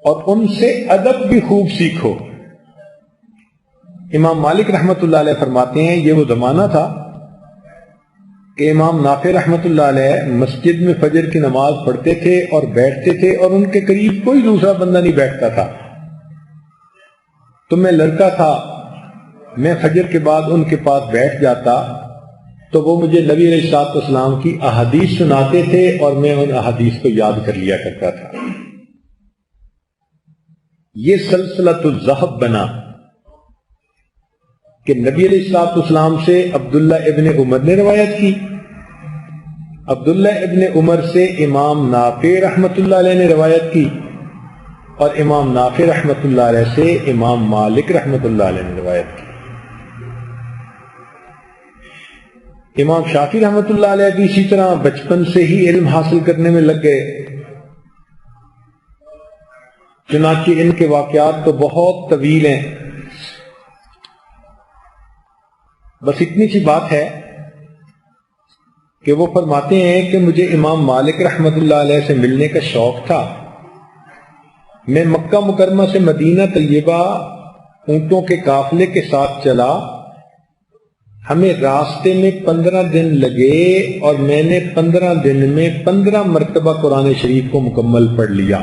Speaker 1: اور ان سے ادب بھی خوب سیکھو۔ امام مالک رحمت اللہ علیہ فرماتے ہیں یہ وہ زمانہ تھا کہ امام نافع رحمت اللہ علیہ مسجد میں فجر کی نماز پڑھتے تھے اور بیٹھتے تھے اور ان کے قریب کوئی دوسرا بندہ نہیں بیٹھتا تھا، تو میں لڑکا تھا، میں فجر کے بعد ان کے پاس بیٹھ جاتا تو وہ مجھے نبی علیہ الصلوۃ والسلام کی احادیث سناتے تھے اور میں ان احادیث کو یاد کر لیا کرتا تھا۔ یہ سلسلۃ الذہب بنا کہ نبی علیہ الصلوۃ والسلام سے عبداللہ ابن عمر نے روایت کی، عبداللہ ابن عمر سے امام نافع رحمت اللہ علیہ نے روایت کی، اور امام نافع رحمت اللہ علیہ سے امام مالک رحمت اللہ علیہ نے روایت کی۔ امام شافعی رحمت اللہ علیہ بھی اسی طرح بچپن سے ہی علم حاصل کرنے میں لگ گئے، چنانچہ ان کے واقعات تو بہت طویل ہیں، بس اتنی سی بات ہے کہ وہ فرماتے ہیں کہ مجھے امام مالک رحمت اللہ علیہ سے ملنے کا شوق تھا۔ میں مکہ مکرمہ سے مدینہ طیبہ اونٹوں کے قافلے کے ساتھ چلا، ہمیں راستے میں 15 دن لگے اور میں نے 15 دن میں 15 مرتبہ قرآن شریف کو مکمل پڑھ لیا۔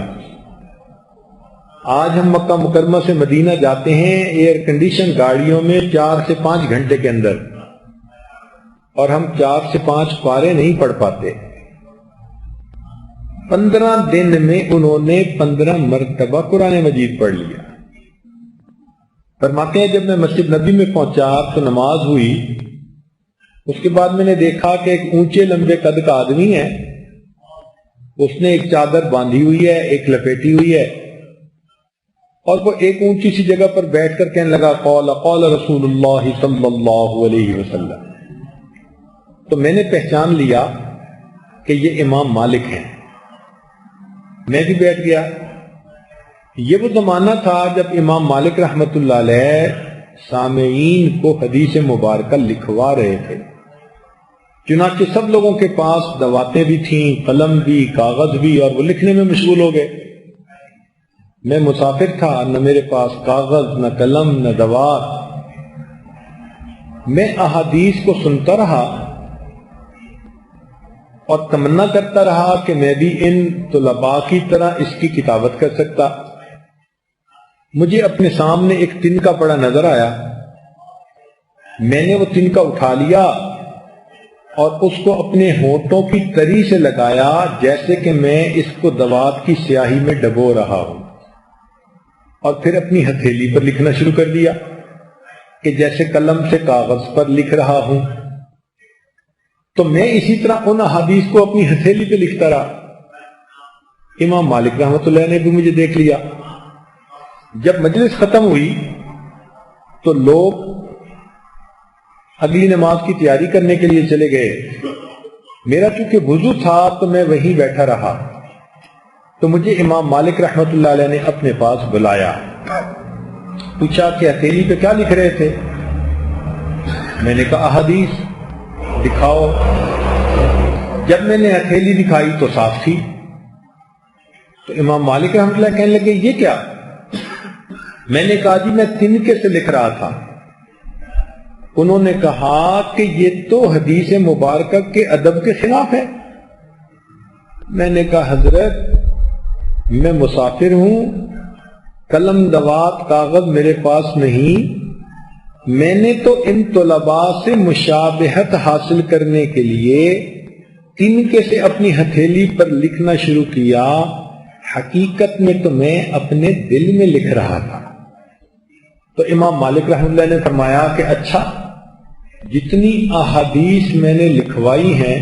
Speaker 1: آج ہم مکہ مکرمہ سے مدینہ جاتے ہیں ایئر کنڈیشن گاڑیوں میں 4 سے 5 گھنٹے کے اندر، اور ہم 4 سے 5 پارے نہیں پڑھ پاتے۔ 15 دن میں انہوں نے 15 مرتبہ قرآن مجید پڑھ لیا۔ فرماتے ہیں جب میں مسجد نبی میں پہنچا تو نماز ہوئی، اس کے بعد میں نے دیکھا کہ ایک اونچے لمبے قد کا آدمی ہے، اس نے ایک چادر باندھی ہوئی ہے، ایک لپیٹی ہوئی ہے، اور وہ ایک اونچی سی جگہ پر بیٹھ کر کہنے لگا قال قال رسول اللہ صلی اللہ علیہ وسلم۔ تو میں نے پہچان لیا کہ یہ امام مالک ہیں، میں بھی بیٹھ گیا۔ یہ وہ زمانہ تھا جب امام مالک رحمت اللہ علیہ سامعین کو حدیث مبارکہ لکھوا رہے تھے، چنانچہ سب لوگوں کے پاس دواتیں بھی تھیں، قلم بھی، کاغذ بھی، اور وہ لکھنے میں مشغول ہو گئے۔ میں مسافر تھا، نہ میرے پاس کاغذ، نہ قلم، نہ دوات۔ میں احادیث کو سنتا رہا اور تمنا کرتا رہا کہ میں بھی ان طلباء کی طرح اس کی کتابت کر سکتا۔ مجھے اپنے سامنے ایک تنکا پڑا نظر آیا، میں نے وہ تنکا اٹھا لیا اور اس کو اپنے ہونٹوں کی تری سے لگایا جیسے کہ میں اس کو دوات کی سیاہی میں ڈبو رہا ہوں، اور پھر اپنی ہتھیلی پر لکھنا شروع کر دیا کہ جیسے قلم سے کاغذ پر لکھ رہا ہوں۔ تو میں اسی طرح ان احادیث کو اپنی ہتھیلی پہ لکھتا رہا۔ امام مالک رحمت اللہ نے بھی مجھے دیکھ لیا۔ جب مجلس ختم ہوئی تو لوگ اگلی نماز کی تیاری کرنے کے لیے چلے گئے۔ میرا چونکہ وضو تھا تو میں وہیں بیٹھا رہا۔ تو مجھے امام مالک رحمت اللہ علیہ نے اپنے پاس بلایا، پوچھا کہ ہتھیلی پہ کیا لکھ رہے تھے؟ میں نے کہا احادیث۔ دکھاؤ۔ جب میں نے ہتھیلی دکھائی تو صاف تھی۔ تو امام مالک رحمت اللہ کہنے لگے یہ کیا؟ میں نے کہا جی میں تنکے سے لکھ رہا تھا۔ انہوں نے کہا کہ یہ تو حدیث مبارکہ کے ادب کے خلاف ہے۔ میں نے کہا حضرت میں مسافر ہوں، قلم دوات کاغذ میرے پاس نہیں، میں نے تو ان طلباء سے مشابہت حاصل کرنے کے لیے تنکے سے اپنی ہتھیلی پر لکھنا شروع کیا، حقیقت میں تو میں اپنے دل میں لکھ رہا تھا۔ تو امام مالک رحمۃ اللہ نے فرمایا کہ اچھا، جتنی احادیث میں نے لکھوائی ہیں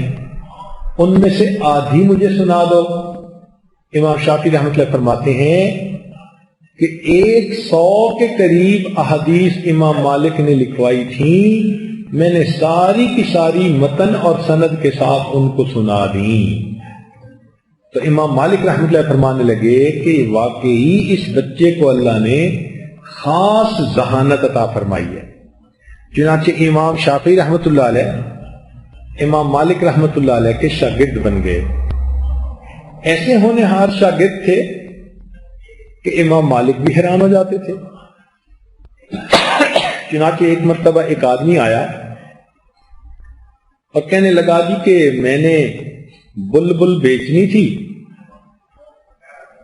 Speaker 1: ان میں سے آدھی مجھے سنا دو۔ امام شافعی رحمۃ اللہ فرماتے ہیں کہ 100 کے قریب احادیث امام مالک نے لکھوائی تھی، میں نے ساری کی ساری متن اور سند کے ساتھ ان کو سنا دی۔ تو امام مالک رحمۃ اللہ فرمانے لگے کہ واقعی اس بچے کو اللہ نے خاص ذہانت عطا فرمائی ہے۔ چنانچہ امام شافعی رحمۃ اللہ علیہ امام مالک رحمۃ اللہ علیہ کے شاگرد بن گئے۔ ایسے ہونہار شاگرد تھے کہ امام مالک بھی حیران ہو جاتے تھے۔ چنانچہ ایک مرتبہ ایک آدمی آیا اور کہنے لگا جی کہ میں نے بلبل بیچنی تھی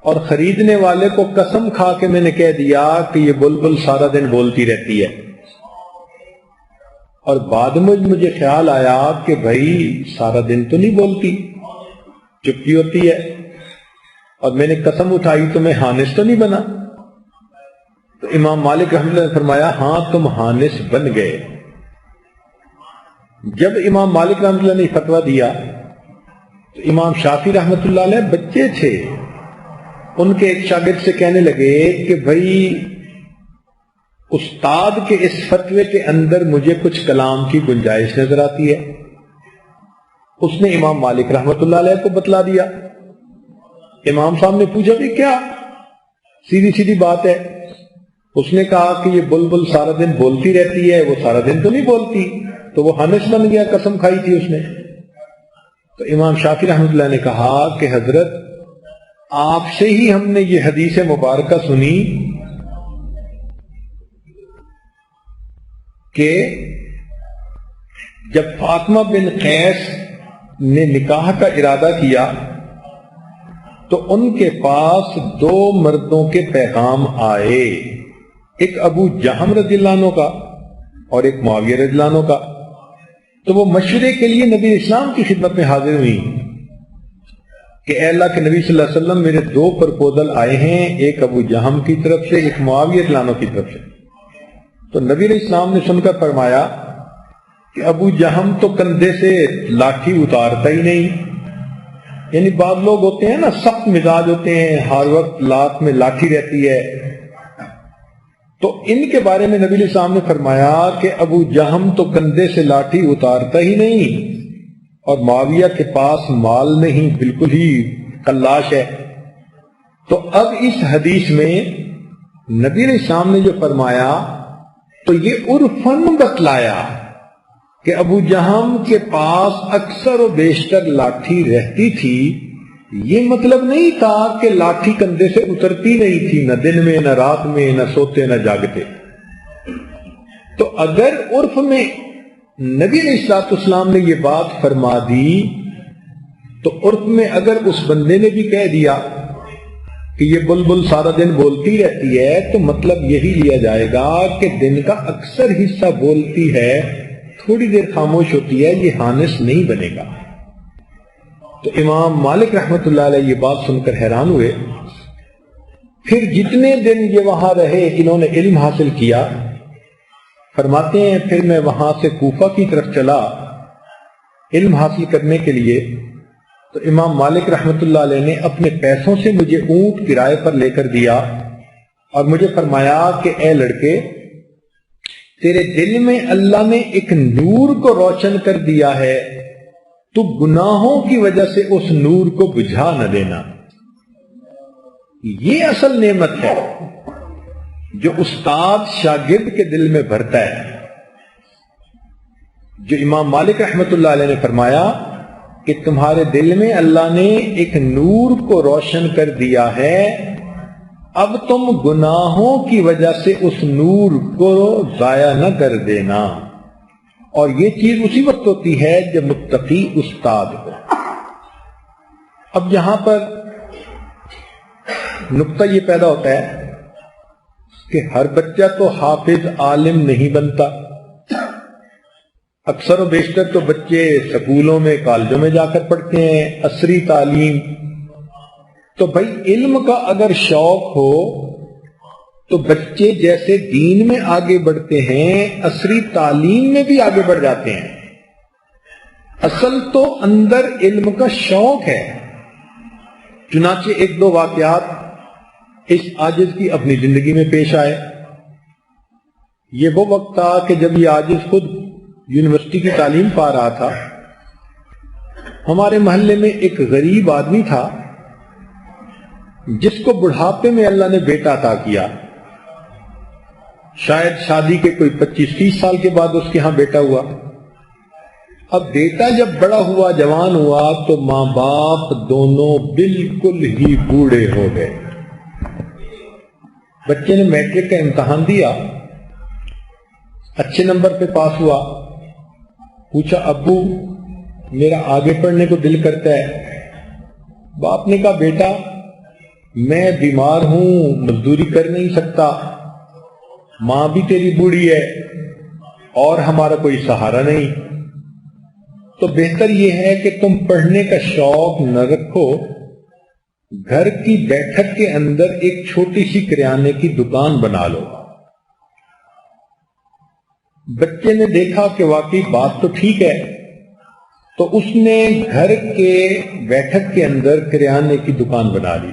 Speaker 1: اور خریدنے والے کو قسم کھا کے میں نے کہہ دیا کہ یہ بلبل سارا دن بولتی رہتی ہے، اور بعد میں مجھے خیال آیا کہ بھائی سارا دن تو نہیں بولتی، چپتی ہوتی ہے، اور میں نے قسم اٹھائی تو میں حانس تو نہیں بنا؟ تو امام مالک رحمۃ اللہ نے فرمایا ہاں تم حانس بن گئے۔ جب امام مالک رحمۃ اللہ نے فتویٰ دیا تو امام شافعی رحمۃ اللہ علیہ بچے تھے، ان کے ایک شاگرد سے کہنے لگے کہ بھائی استاد کے اس فتوے کے اندر مجھے کچھ کلام کی گنجائش نظر آتی ہے۔ اس نے امام مالک رحمۃ اللہ علیہ کو بتلا دیا۔ امام صاحب نے پوچھا کہ کیا؟ سیدھی سیدھی بات ہے۔ اس نے کہا کہ یہ بلبل سارا دن بولتی رہتی ہے، وہ سارا دن تو نہیں بولتی، تو وہ حانس بن گیا، قسم کھائی تھی اس نے۔ تو امام شافعی رحمۃ اللہ نے کہا کہ حضرت آپ سے ہی ہم نے یہ حدیث مبارکہ سنی کہ جب فاطمہ بن قیس نے نکاح کا ارادہ کیا تو ان کے پاس 2 مردوں کے پیغام آئے، ایک ابو جہم رضی اللہ عنہ کا اور ایک معاویہ رضی اللہ عنہ کا۔ تو وہ مشورے کے لیے نبی اسلام کی خدمت میں حاضر ہوئی کہ اے اللہ کے نبی صلی اللہ علیہ وسلم، میرے 2 پرپوزل آئے ہیں، ایک ابو جہم کی طرف سے، ایک معاویہ رضی اللہ عنہ کی طرف سے۔ تو نبی علیہ السلام نے سن کر فرمایا کہ ابو جہم تو کندھے سے لاٹھی اتارتا ہی نہیں، یعنی بعض لوگ ہوتے ہیں نا سخت مزاج ہوتے ہیں، ہر وقت لات میں لاٹھی رہتی ہے، تو ان کے بارے میں نبی علیہ السلام نے فرمایا کہ ابو جہم تو کندھے سے لاٹھی اتارتا ہی نہیں، اور معاویہ کے پاس مال نہیں، بالکل ہی کلاش ہے۔ تو اب اس حدیث میں نبی علیہ السلام نے جو فرمایا تو یہ عرفاً بتلایا کہ ابو جہم کے پاس اکثر و بیشتر لاٹھی رہتی تھی، یہ مطلب نہیں تھا کہ لاٹھی کندھے سے اترتی نہیں تھی، نہ دن میں نہ رات میں، نہ سوتے نہ جاگتے۔ تو اگر عرف میں نبی علیہ السلام نے یہ بات فرما دی تو عرف میں اگر اس بندے نے بھی کہہ دیا کہ یہ بلبل سارا دن بولتی رہتی ہے تو مطلب یہی لیا جائے گا کہ دن کا اکثر حصہ بولتی ہے، تھوڑی دیر خاموش ہوتی ہے، یہ حانس نہیں بنے گا۔ تو امام مالک رحمت اللہ علیہ یہ بات سن کر حیران ہوئے۔ پھر جتنے دن یہ وہاں رہے انہوں نے علم حاصل کیا۔ فرماتے ہیں پھر میں وہاں سے کوفہ کی طرف چلا علم حاصل کرنے کے لیے، تو امام مالک رحمت اللہ علیہ نے اپنے پیسوں سے مجھے اونٹ کرائے پر لے کر دیا اور مجھے فرمایا کہ اے لڑکے، تیرے دل میں اللہ نے ایک نور کو روشن کر دیا ہے، تو گناہوں کی وجہ سے اس نور کو بجھا نہ دینا۔ یہ اصل نعمت ہے جو استاد شاگرد کے دل میں بھرتا ہے. جو امام مالک رحمت اللہ علیہ نے فرمایا کہ تمہارے دل میں اللہ نے ایک نور کو روشن کر دیا ہے، اب تم گناہوں کی وجہ سے اس نور کو ضائع نہ کر دینا. اور یہ چیز اسی وقت ہوتی ہے جب متقی استاد ہو. اب یہاں پر نقطہ یہ پیدا ہوتا ہے کہ ہر بچہ تو حافظ عالم نہیں بنتا. اکثر و بیشتر تو بچے سکولوں میں کالجوں میں جا کر پڑھتے ہیں عصری تعلیم. تو بھائی علم کا اگر شوق ہو تو بچے جیسے دین میں آگے بڑھتے ہیں عصری تعلیم میں بھی آگے بڑھ جاتے ہیں. اصل تو اندر علم کا شوق ہے. چنانچہ ایک دو واقعات اس عاجز کی اپنی زندگی میں پیش آئے. یہ وہ وقت تھا کہ جب یہ عاجز خود یونیورسٹی کی تعلیم پا رہا تھا. ہمارے محلے میں ایک غریب آدمی تھا جس کو بڑھاپے میں اللہ نے بیٹا عطا کیا. شاید شادی کے کوئی 25-30 سال کے بعد اس کے ہاں بیٹا ہوا. اب بیٹا جب بڑا ہوا جوان ہوا تو ماں باپ دونوں بالکل ہی بوڑھے ہو گئے. بچے نے میٹرک کا امتحان دیا، اچھے نمبر پہ پاس ہوا. پوچھا ابو میرا آگے پڑھنے کو دل کرتا ہے. باپ نے کہا بیٹا میں بیمار ہوں، مزدوری کر نہیں سکتا، ماں بھی تیری بوڑھی ہے اور ہمارا کوئی سہارا نہیں، تو بہتر یہ ہے کہ تم پڑھنے کا شوق نہ رکھو، گھر کی بیٹھک کے اندر ایک چھوٹی سی کریانے کی دکان بنا لو. بچے نے دیکھا کہ واقعی بات تو ٹھیک ہے، تو اس نے گھر کے بیٹھک کے اندر کریانے کی دکان بنا لی.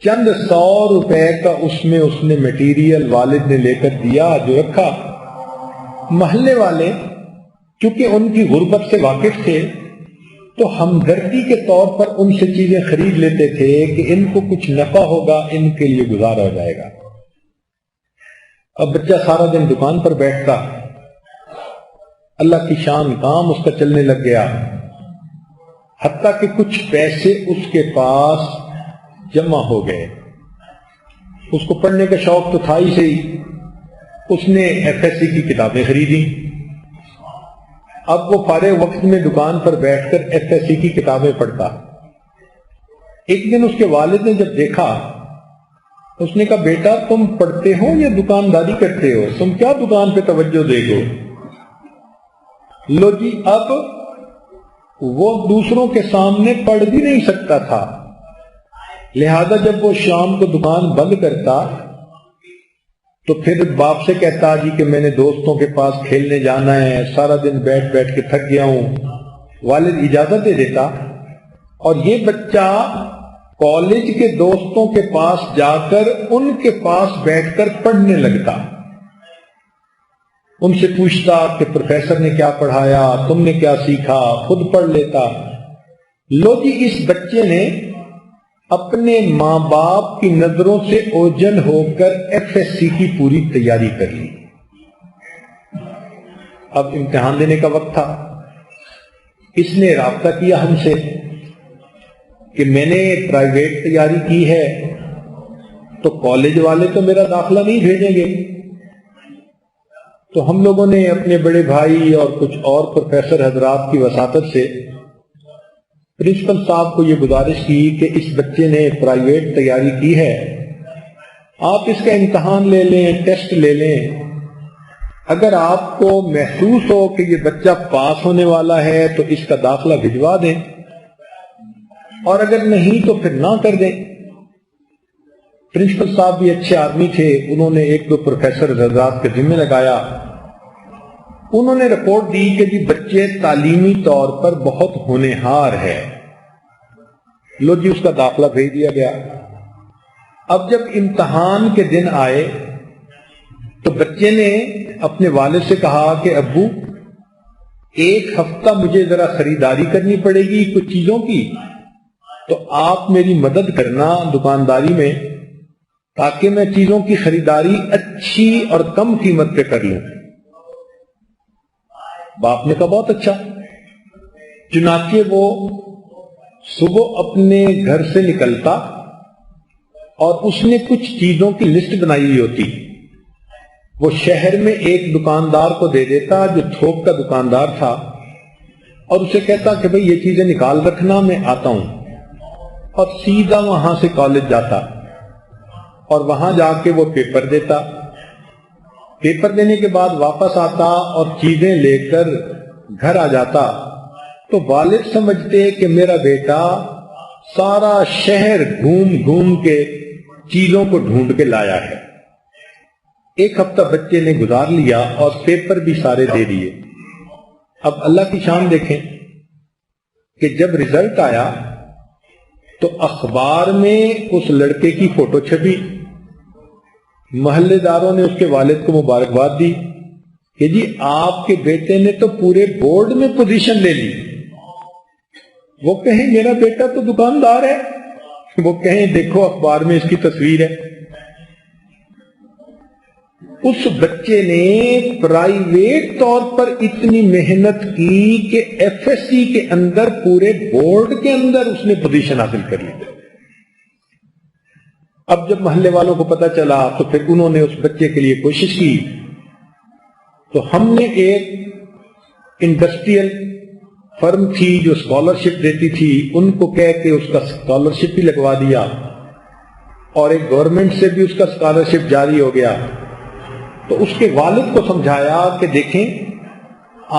Speaker 1: چند 100 روپے کا اس نے میٹیریل والد نے لے کر دیا جو رکھا. محلے والے چونکہ ان کی غربت سے واقف تھے تو ہمدردی کے طور پر ان سے چیزیں خرید لیتے تھے کہ ان کو کچھ نفع ہوگا، ان کے لیے گزارا ہو جائے گا. اب بچہ سارا دن دکان پر بیٹھتا، اللہ کی شان کام اس کا چلنے لگ گیا، حتیٰ کہ کچھ پیسے اس کے پاس جمع ہو گئے. اس کو پڑھنے کا شوق تو تھا ہی صحیح. اس نے FSC کی کتابیں خریدی. اب وہ فارغ وقت میں دکان پر بیٹھ کر FSC کی کتابیں پڑھتا. ایک دن اس کے والد نے جب دیکھا، اس نے کہا بیٹا تم پڑھتے ہو یا دکانداری کرتے ہو؟ تم کیا دکان پہ توجہ دے گو؟ لو جی، اب وہ دوسروں کے سامنے پڑھ بھی نہیں سکتا تھا، لہذا جب وہ شام کو دکان بند کرتا تو پھر باپ سے کہتا جی کہ میں نے دوستوں کے پاس کھیلنے جانا ہے، سارا دن بیٹھ بیٹھ کے تھک گیا ہوں. والد اجازت دے دیتا اور یہ بچہ کالج کے دوستوں کے پاس جا کر ان کے پاس بیٹھ کر پڑھنے لگتا. ان سے پوچھتا کہ پروفیسر نے کیا پڑھایا، تم نے کیا سیکھا، خود پڑھ لیتا. لو جی، اس بچے نے اپنے ماں باپ کی نظروں سے اوجھل ہو کر FSC کی پوری تیاری کر لی. اب امتحان دینے کا وقت تھا. اس نے رابطہ کیا ہم سے کہ میں نے پرائیویٹ تیاری کی ہے تو کالج والے تو میرا داخلہ نہیں بھیجیں گے. تو ہم لوگوں نے اپنے بڑے بھائی اور کچھ اور پروفیسر حضرات کی وساطت سے پرنسپل صاحب کو یہ گزارش کی کہ اس بچے نے پرائیویٹ تیاری کی ہے، آپ اس کا امتحان لے لیں، ٹیسٹ لے لیں. اگر آپ کو محسوس ہو کہ یہ بچہ پاس ہونے والا ہے تو اس کا داخلہ بھجوا دیں، اور اگر نہیں تو پھر نہ کر دیں. پرنسپل صاحب بھی اچھے آدمی تھے، انہوں نے ایک دو پروفیسر حضرات کے ذمہ لگایا. انہوں نے رپورٹ دی کہ جی بچے تعلیمی طور پر بہت ہونہار ہے. لو جی، اس کا داخلہ بھیج دیا گیا. اب جب امتحان کے دن آئے تو بچے نے اپنے والد سے کہا کہ ابو 1 ہفتہ مجھے ذرا خریداری کرنی پڑے گی کچھ چیزوں کی، تو آپ میری مدد کرنا دکانداری میں تاکہ میں چیزوں کی خریداری اچھی اور کم قیمت پہ کر لوں۔ باپ نے کہا بہت اچھا۔ چنانچہ وہ صبح اپنے گھر سے نکلتا اور اس نے کچھ چیزوں کی لسٹ بنائی ہوئی ہوتی، وہ شہر میں ایک دکاندار کو دے دیتا جو تھوک کا دکاندار تھا، اور اسے کہتا کہ بھئی یہ چیزیں نکال رکھنا، میں آتا ہوں، اور سیدھا وہاں سے کالج جاتا اور وہاں جا کے وہ پیپر دیتا۔ پیپر دینے کے بعد واپس آتا اور چیزیں لے کر گھر آ جاتا تو والد سمجھتے کہ میرا بیٹا سارا شہر گھوم گھوم کے چیزوں کو ڈھونڈ کے لایا ہے۔ ایک ہفتہ بچے نے گزار لیا اور پیپر بھی سارے دے دیے۔ اب اللہ کی شان دیکھیں کہ جب رزلٹ آیا تو اخبار میں اس لڑکے کی فوٹو چھپی، محلے داروں نے اس کے والد کو مبارکباد دی کہ جی آپ کے بیٹے نے تو پورے بورڈ میں پوزیشن لے لی۔ وہ کہیں میرا بیٹا تو دکاندار ہے، وہ کہیں دیکھو اخبار میں اس کی تصویر ہے۔ اس بچے نے پرائیویٹ طور پر اتنی محنت کی کہ ایف ایس سی کے اندر پورے بورڈ کے اندر اس نے پوزیشن حاصل کر لی۔ اب جب محلے والوں کو پتا چلا تو پھر انہوں نے اس بچے کے لیے کوشش کی، تو ہم نے ایک انڈسٹریل فرم تھی جو اسکالرشپ دیتی تھی، ان کو کہہ کے اس کا اسکالرشپ بھی لگوا دیا، اور ایک گورنمنٹ سے بھی اس کا اسکالرشپ جاری ہو گیا۔ تو اس کے والد کو سمجھایا کہ دیکھیں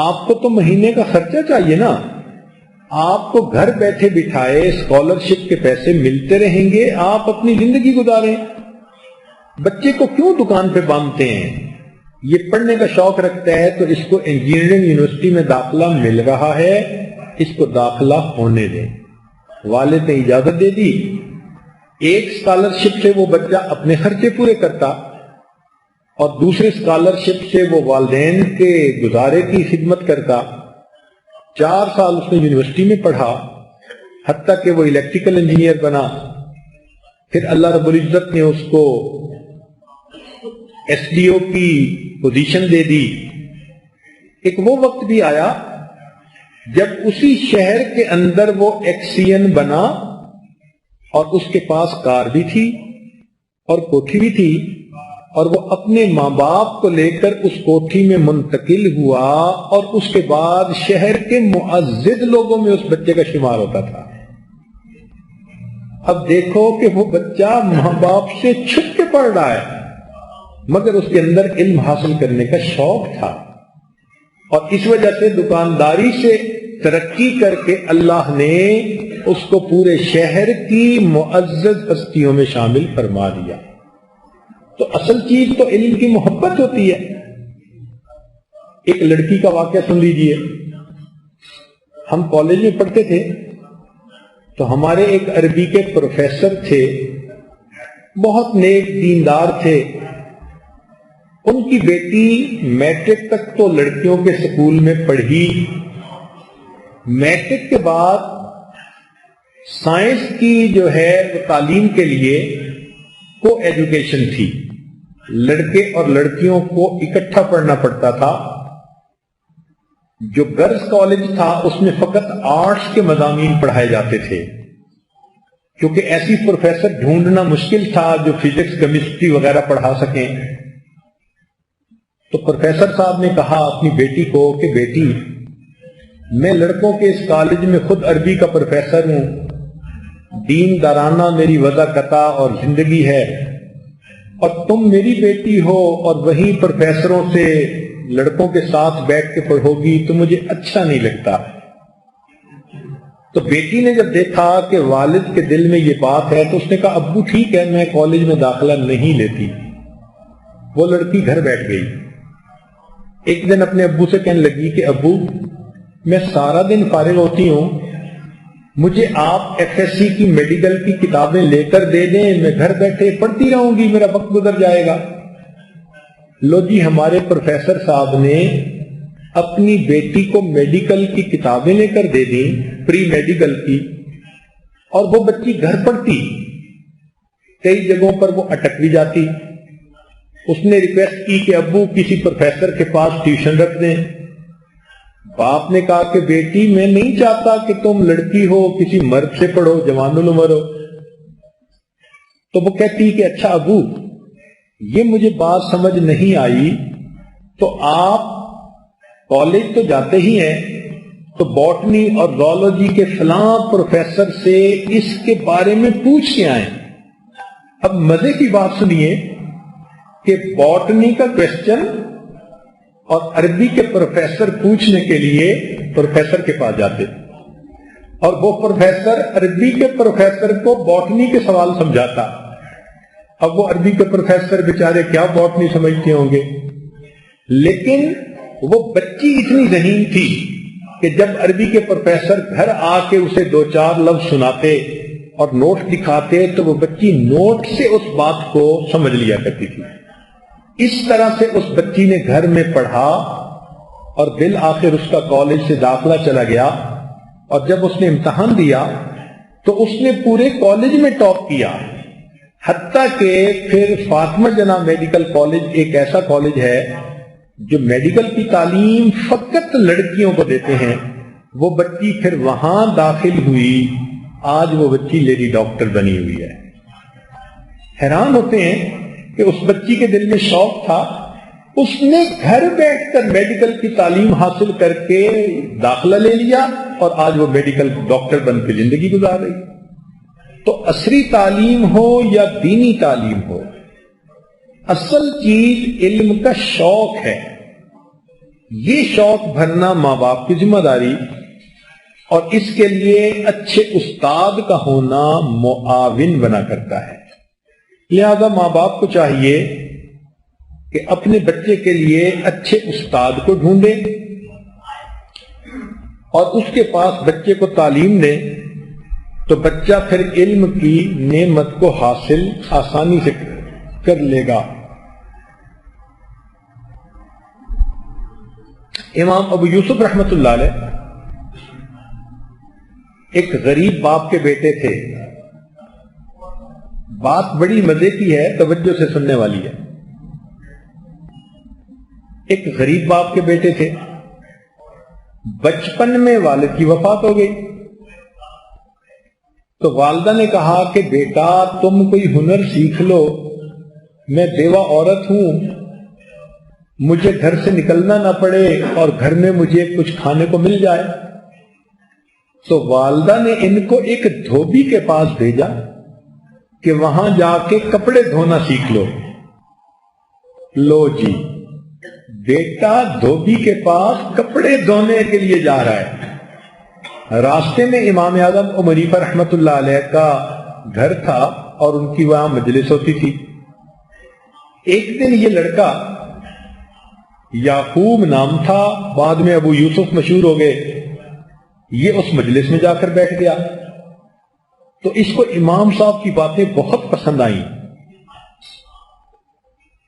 Speaker 1: آپ کو تو مہینے کا خرچہ چاہیے نا، آپ کو گھر بیٹھے بٹھائے اسکالرشپ کے پیسے ملتے رہیں گے، آپ اپنی زندگی گزاریں، بچے کو کیوں دکان پہ باندھتے ہیں؟ یہ پڑھنے کا شوق رکھتا ہے تو اس کو انجینئرنگ یونیورسٹی میں داخلہ مل رہا ہے، اس کو داخلہ ہونے دیں۔ والد نے اجازت دے دی۔ ایک اسکالرشپ سے وہ بچہ اپنے خرچے پورے کرتا اور دوسرے اسکالرشپ سے وہ والدین کے گزارے کی خدمت کرتا۔ 4 سال اس نے یونیورسٹی میں پڑھا، حتیٰ کہ وہ الیکٹریکل انجینئر بنا۔ پھر اللہ رب العزت نے اس کو ایس ڈی او کی پوزیشن دے دی۔ ایک وہ وقت بھی آیا جب اسی شہر کے اندر وہ ایکسین بنا اور اس کے پاس کار بھی تھی اور کوٹھی بھی تھی، اور وہ اپنے ماں باپ کو لے کر اس کوٹھی میں منتقل ہوا، اور اس کے بعد شہر کے معزز لوگوں میں اس بچے کا شمار ہوتا تھا۔ اب دیکھو کہ وہ بچہ ماں باپ سے چھپ کے پڑھ رہا ہے، مگر اس کے اندر علم حاصل کرنے کا شوق تھا، اور اس وجہ سے دکانداری سے ترقی کر کے اللہ نے اس کو پورے شہر کی معزز ہستیوں میں شامل فرما دیا۔ تو اصل چیز تو علم کی محبت ہوتی ہے۔ ایک لڑکی کا واقعہ سن لیجئے۔ ہم کالج میں پڑھتے تھے تو ہمارے ایک عربی کے پروفیسر تھے، بہت نیک دیندار تھے۔ ان کی بیٹی میٹرک تک تو لڑکیوں کے سکول میں پڑھی، میٹرک کے بعد سائنس کی جو ہے وہ تعلیم کے لیے کو ایجوکیشن تھی، لڑکے اور لڑکیوں کو اکٹھا پڑھنا پڑتا تھا۔ جو گرلز کالج تھا اس میں فقط آرٹس کے مضامین پڑھائے جاتے تھے، کیونکہ ایسی پروفیسر ڈھونڈنا مشکل تھا جو فزکس کیمسٹری وغیرہ پڑھا سکیں۔ تو پروفیسر صاحب نے کہا اپنی بیٹی کو کہ بیٹی، میں لڑکوں کے اس کالج میں خود عربی کا پروفیسر ہوں، دین دارانہ میری وضاقتہ اور زندگی ہے، اور تم میری بیٹی ہو اور وہی پروفیسروں سے لڑکوں کے ساتھ بیٹھ کے پڑھو گی تو مجھے اچھا نہیں لگتا۔ تو بیٹی نے جب دیکھا کہ والد کے دل میں یہ بات ہے تو اس نے کہا ابو ٹھیک ہے، میں کالج میں داخلہ نہیں لیتی۔ وہ لڑکی گھر بیٹھ گئی۔ ایک دن اپنے ابو سے کہنے لگی کہ ابو، میں سارا دن فارغ ہوتی ہوں، مجھے آپ ایف ایس سی کی میڈیکل کی کتابیں لے کر دے دیں، میں گھر بیٹھے پڑھتی رہوں گی، میرا وقت گزر جائے گا۔ لو جی، ہمارے پروفیسر صاحب نے اپنی بیٹی کو میڈیکل کی کتابیں لے کر دے دیں، پری میڈیکل کی، اور وہ بچی گھر پڑھتی، کئی جگہوں پر وہ اٹک بھی جاتی۔ اس نے ریکویسٹ کی کہ ابو کسی پروفیسر کے پاس ٹیوشن رکھ دیں۔ باپ نے کہا کہ بیٹی میں نہیں چاہتا کہ تم لڑکی ہو کسی مرد سے پڑھو، جوان العمر ہو۔ تو وہ کہتی کہ اچھا ابو یہ مجھے بات سمجھ نہیں آئی، تو آپ کالج تو جاتے ہی ہیں، تو باٹنی اور زولوجی کے فلاں پروفیسر سے اس کے بارے میں پوچھ کے آئیں۔ اب مزے کی بات سنیے کہ باٹنی کا کویسچن اور عربی کے پروفیسر پوچھنے کے لیے پروفیسر کے پاس جاتے، اور وہ پروفیسر عربی کے پروفیسر کو باٹنی کے سوال سمجھاتا۔ اب وہ عربی کے پروفیسر بیچارے کیا باٹنی سمجھتے ہوں گے، لیکن وہ بچی اتنی ذہین تھی کہ جب عربی کے پروفیسر گھر آ کے اسے دو چار لفظ سناتے اور نوٹ دکھاتے تو وہ بچی نوٹ سے اس بات کو سمجھ لیا کرتی تھی۔ اس طرح سے اس بچی نے گھر میں پڑھا اور بالآخر اس کا کالج سے داخلہ چلا گیا، اور جب اس نے امتحان دیا تو اس نے پورے کالج میں ٹاپ کیا، حتیٰ کہ پھر فاطمہ جناح میڈیکل کالج ایک ایسا کالج ہے جو میڈیکل کی تعلیم فقط لڑکیوں کو دیتے ہیں، وہ بچی پھر وہاں داخل ہوئی، آج وہ بچی لیڈی ڈاکٹر بنی ہوئی ہے۔ حیران ہوتے ہیں کہ اس بچی کے دل میں شوق تھا، اس نے گھر بیٹھ کر میڈیکل کی تعلیم حاصل کر کے داخلہ لے لیا، اور آج وہ میڈیکل ڈاکٹر بن کے زندگی گزار رہی۔ تو عصری تعلیم ہو یا دینی تعلیم ہو، اصل چیز علم کا شوق ہے۔ یہ شوق بھرنا ماں باپ کی ذمہ داری، اور اس کے لیے اچھے استاد کا ہونا معاون بنا کرتا ہے۔ لہذا ماں باپ کو چاہیے کہ اپنے بچے کے لیے اچھے استاد کو ڈھونڈیں اور اس کے پاس بچے کو تعلیم دیں، تو بچہ پھر علم کی نعمت کو حاصل آسانی سے کر لے گا۔ امام ابو یوسف رحمت اللہ علیہ ایک غریب باپ کے بیٹے تھے۔ بات بڑی مزے کی ہے، توجہ سے سننے والی ہے۔ ایک غریب باپ کے بیٹے تھے، بچپن میں والد کی وفات ہو گئی، تو والدہ نے کہا کہ بیٹا تم کوئی ہنر سیکھ لو، میں بیوہ عورت ہوں، مجھے گھر سے نکلنا نہ پڑے اور گھر میں مجھے کچھ کھانے کو مل جائے۔ تو والدہ نے ان کو ایک دھوبی کے پاس بھیجا کہ وہاں جا کے کپڑے دھونا سیکھ لو۔ لو جی، بیٹا دھوبی کے پاس کپڑے دھونے کے لیے جا رہا ہے۔ راستے میں امام اعظم ابو حنیفہ رحمت اللہ علیہ کا گھر تھا اور ان کی وہاں مجلس ہوتی تھی۔ ایک دن یہ لڑکا، یعقوب نام تھا، بعد میں ابو یوسف مشہور ہو گئے، یہ اس مجلس میں جا کر بیٹھ گیا۔ تو اس کو امام صاحب کی باتیں بہت پسند آئیں۔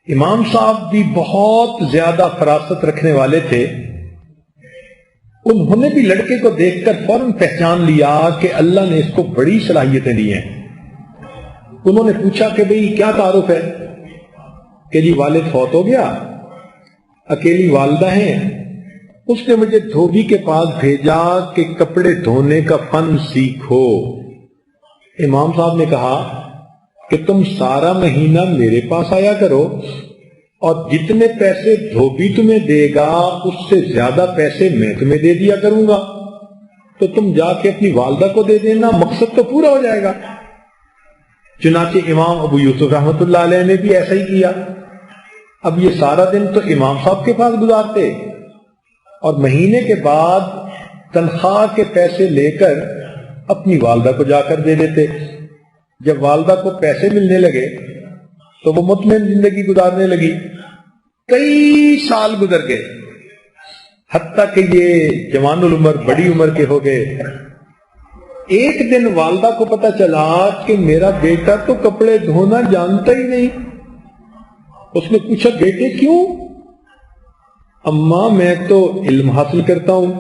Speaker 1: امام صاحب بھی بہت زیادہ فراست رکھنے والے تھے، انہوں نے بھی لڑکے کو دیکھ کر فوراً پہچان لیا کہ اللہ نے اس کو بڑی صلاحیتیں دی ہیں۔ انہوں نے پوچھا کہ بھئی کیا تعارف ہے؟ کہ جی والد فوت ہو گیا، اکیلی والدہ ہیں، اس نے مجھے دھوبی کے پاس بھیجا کہ کپڑے دھونے کا فن سیکھو۔ امام صاحب نے کہا کہ تم سارا مہینہ میرے پاس آیا کرو، اور جتنے پیسے دھوبی تمہیں دے گا اس سے زیادہ پیسے میں تمہیں دے دیا کروں گا، تو تم جا کے اپنی والدہ کو دے دینا، مقصد تو پورا ہو جائے گا۔ چنانچہ امام ابو یوسف رحمت اللہ علیہ نے بھی ایسا ہی کیا۔ اب یہ سارا دن تو امام صاحب کے پاس گزارتے، اور مہینے کے بعد تنخواہ کے پیسے لے کر اپنی والدہ کو جا کر دے دیتے۔ جب والدہ کو پیسے ملنے لگے تو وہ مطمئن زندگی گزارنے لگی۔ کئی سال گزر گئے، حتیٰ کہ یہ جوان العمر، بڑی عمر کے ہو گئے۔ ایک دن والدہ کو پتہ چلا کہ میرا بیٹا تو کپڑے دھونا جانتا ہی نہیں۔ اس نے پوچھا بیٹے کیوں؟ اماں میں تو علم حاصل کرتا ہوں۔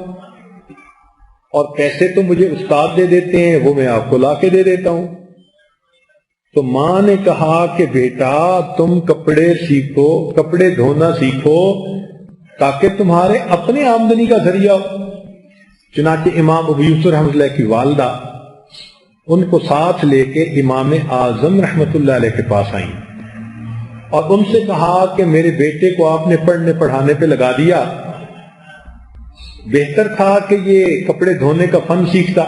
Speaker 1: اور پیسے تو مجھے استاد دے دیتے ہیں، وہ میں آپ کو لا کے دے دیتا ہوں۔ تو ماں نے کہا کہ بیٹا تم کپڑے سیکھو، کپڑے دھونا سیکھو تاکہ تمہارے اپنے آمدنی کا ذریعہ ہو۔ چنانچہ امام ابو یوسف رحمۃ اللہ کی والدہ ان کو ساتھ لے کے امام اعظم رحمۃ اللہ علیہ کے پاس آئیں اور ان سے کہا کہ میرے بیٹے کو آپ نے پڑھنے پڑھانے پہ لگا دیا، بہتر تھا کہ یہ کپڑے دھونے کا فن سیکھتا۔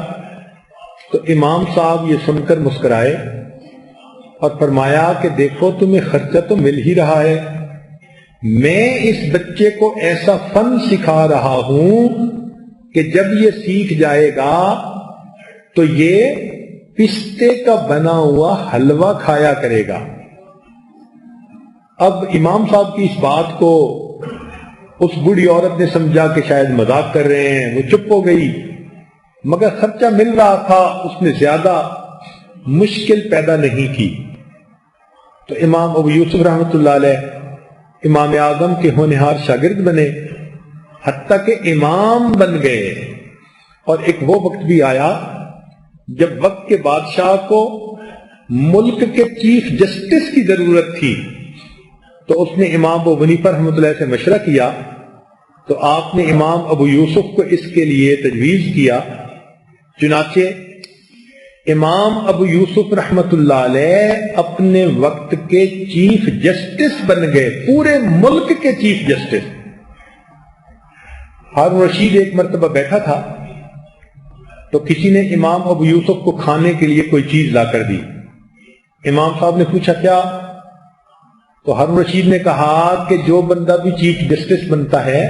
Speaker 1: تو امام صاحب یہ سن کر مسکرائے اور فرمایا کہ دیکھو تمہیں خرچہ تو مل ہی رہا ہے، میں اس بچے کو ایسا فن سکھا رہا ہوں کہ جب یہ سیکھ جائے گا تو یہ پستے کا بنا ہوا حلوہ کھایا کرے گا۔ اب امام صاحب کی اس بات کو اس بوڑھی عورت نے سمجھا کہ شاید مذاق کر رہے ہیں، وہ چپ ہو گئی، مگر خرچہ مل رہا تھا، اس نے زیادہ مشکل پیدا نہیں کی۔ تو امام ابو یوسف رحمۃ اللہ علیہ امام اعظم کے ہونہار شاگرد بنے، حتیٰ کہ امام بن گئے۔ اور ایک وہ وقت بھی آیا جب وقت کے بادشاہ کو ملک کے چیف جسٹس کی ضرورت تھی، تو اس نے امام ابو حنیفہ رحمۃ اللہ سے مشورہ کیا، تو آپ نے امام ابو یوسف کو اس کے لیے تجویز کیا۔ چنانچہ امام ابو یوسف رحمۃ اللہ علیہ اپنے وقت کے چیف جسٹس بن گئے، پورے ملک کے چیف جسٹس۔ ہارون رشید ایک مرتبہ بیٹھا تھا تو کسی نے امام ابو یوسف کو کھانے کے لیے کوئی چیز لا کر دی۔ امام صاحب نے پوچھا کیا؟ تو ہارون رشید نے کہا کہ جو بندہ بھی چیف جسٹس بنتا ہے،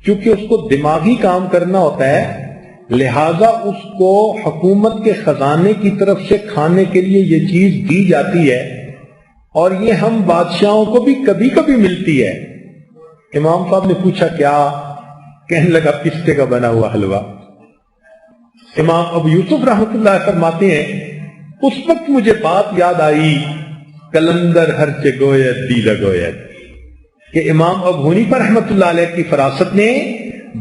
Speaker 1: کیونکہ اس کو دماغی کام کرنا ہوتا ہے، لہذا اس کو حکومت کے خزانے کی طرف سے کھانے کے لیے یہ چیز دی جاتی ہے، اور یہ ہم بادشاہوں کو بھی کبھی کبھی ملتی ہے۔ امام صاحب نے پوچھا کیا؟ کہنے لگا پستے کا بنا ہوا حلوہ۔ امام ابو یوسف رحمۃ اللہ فرماتے ہیں اس وقت مجھے بات یاد آئی، کلندر ہر چے گویت دیدہ گویت، کہ امام ابو حنیفہ رحمۃ اللہ علیہ کی فراست نے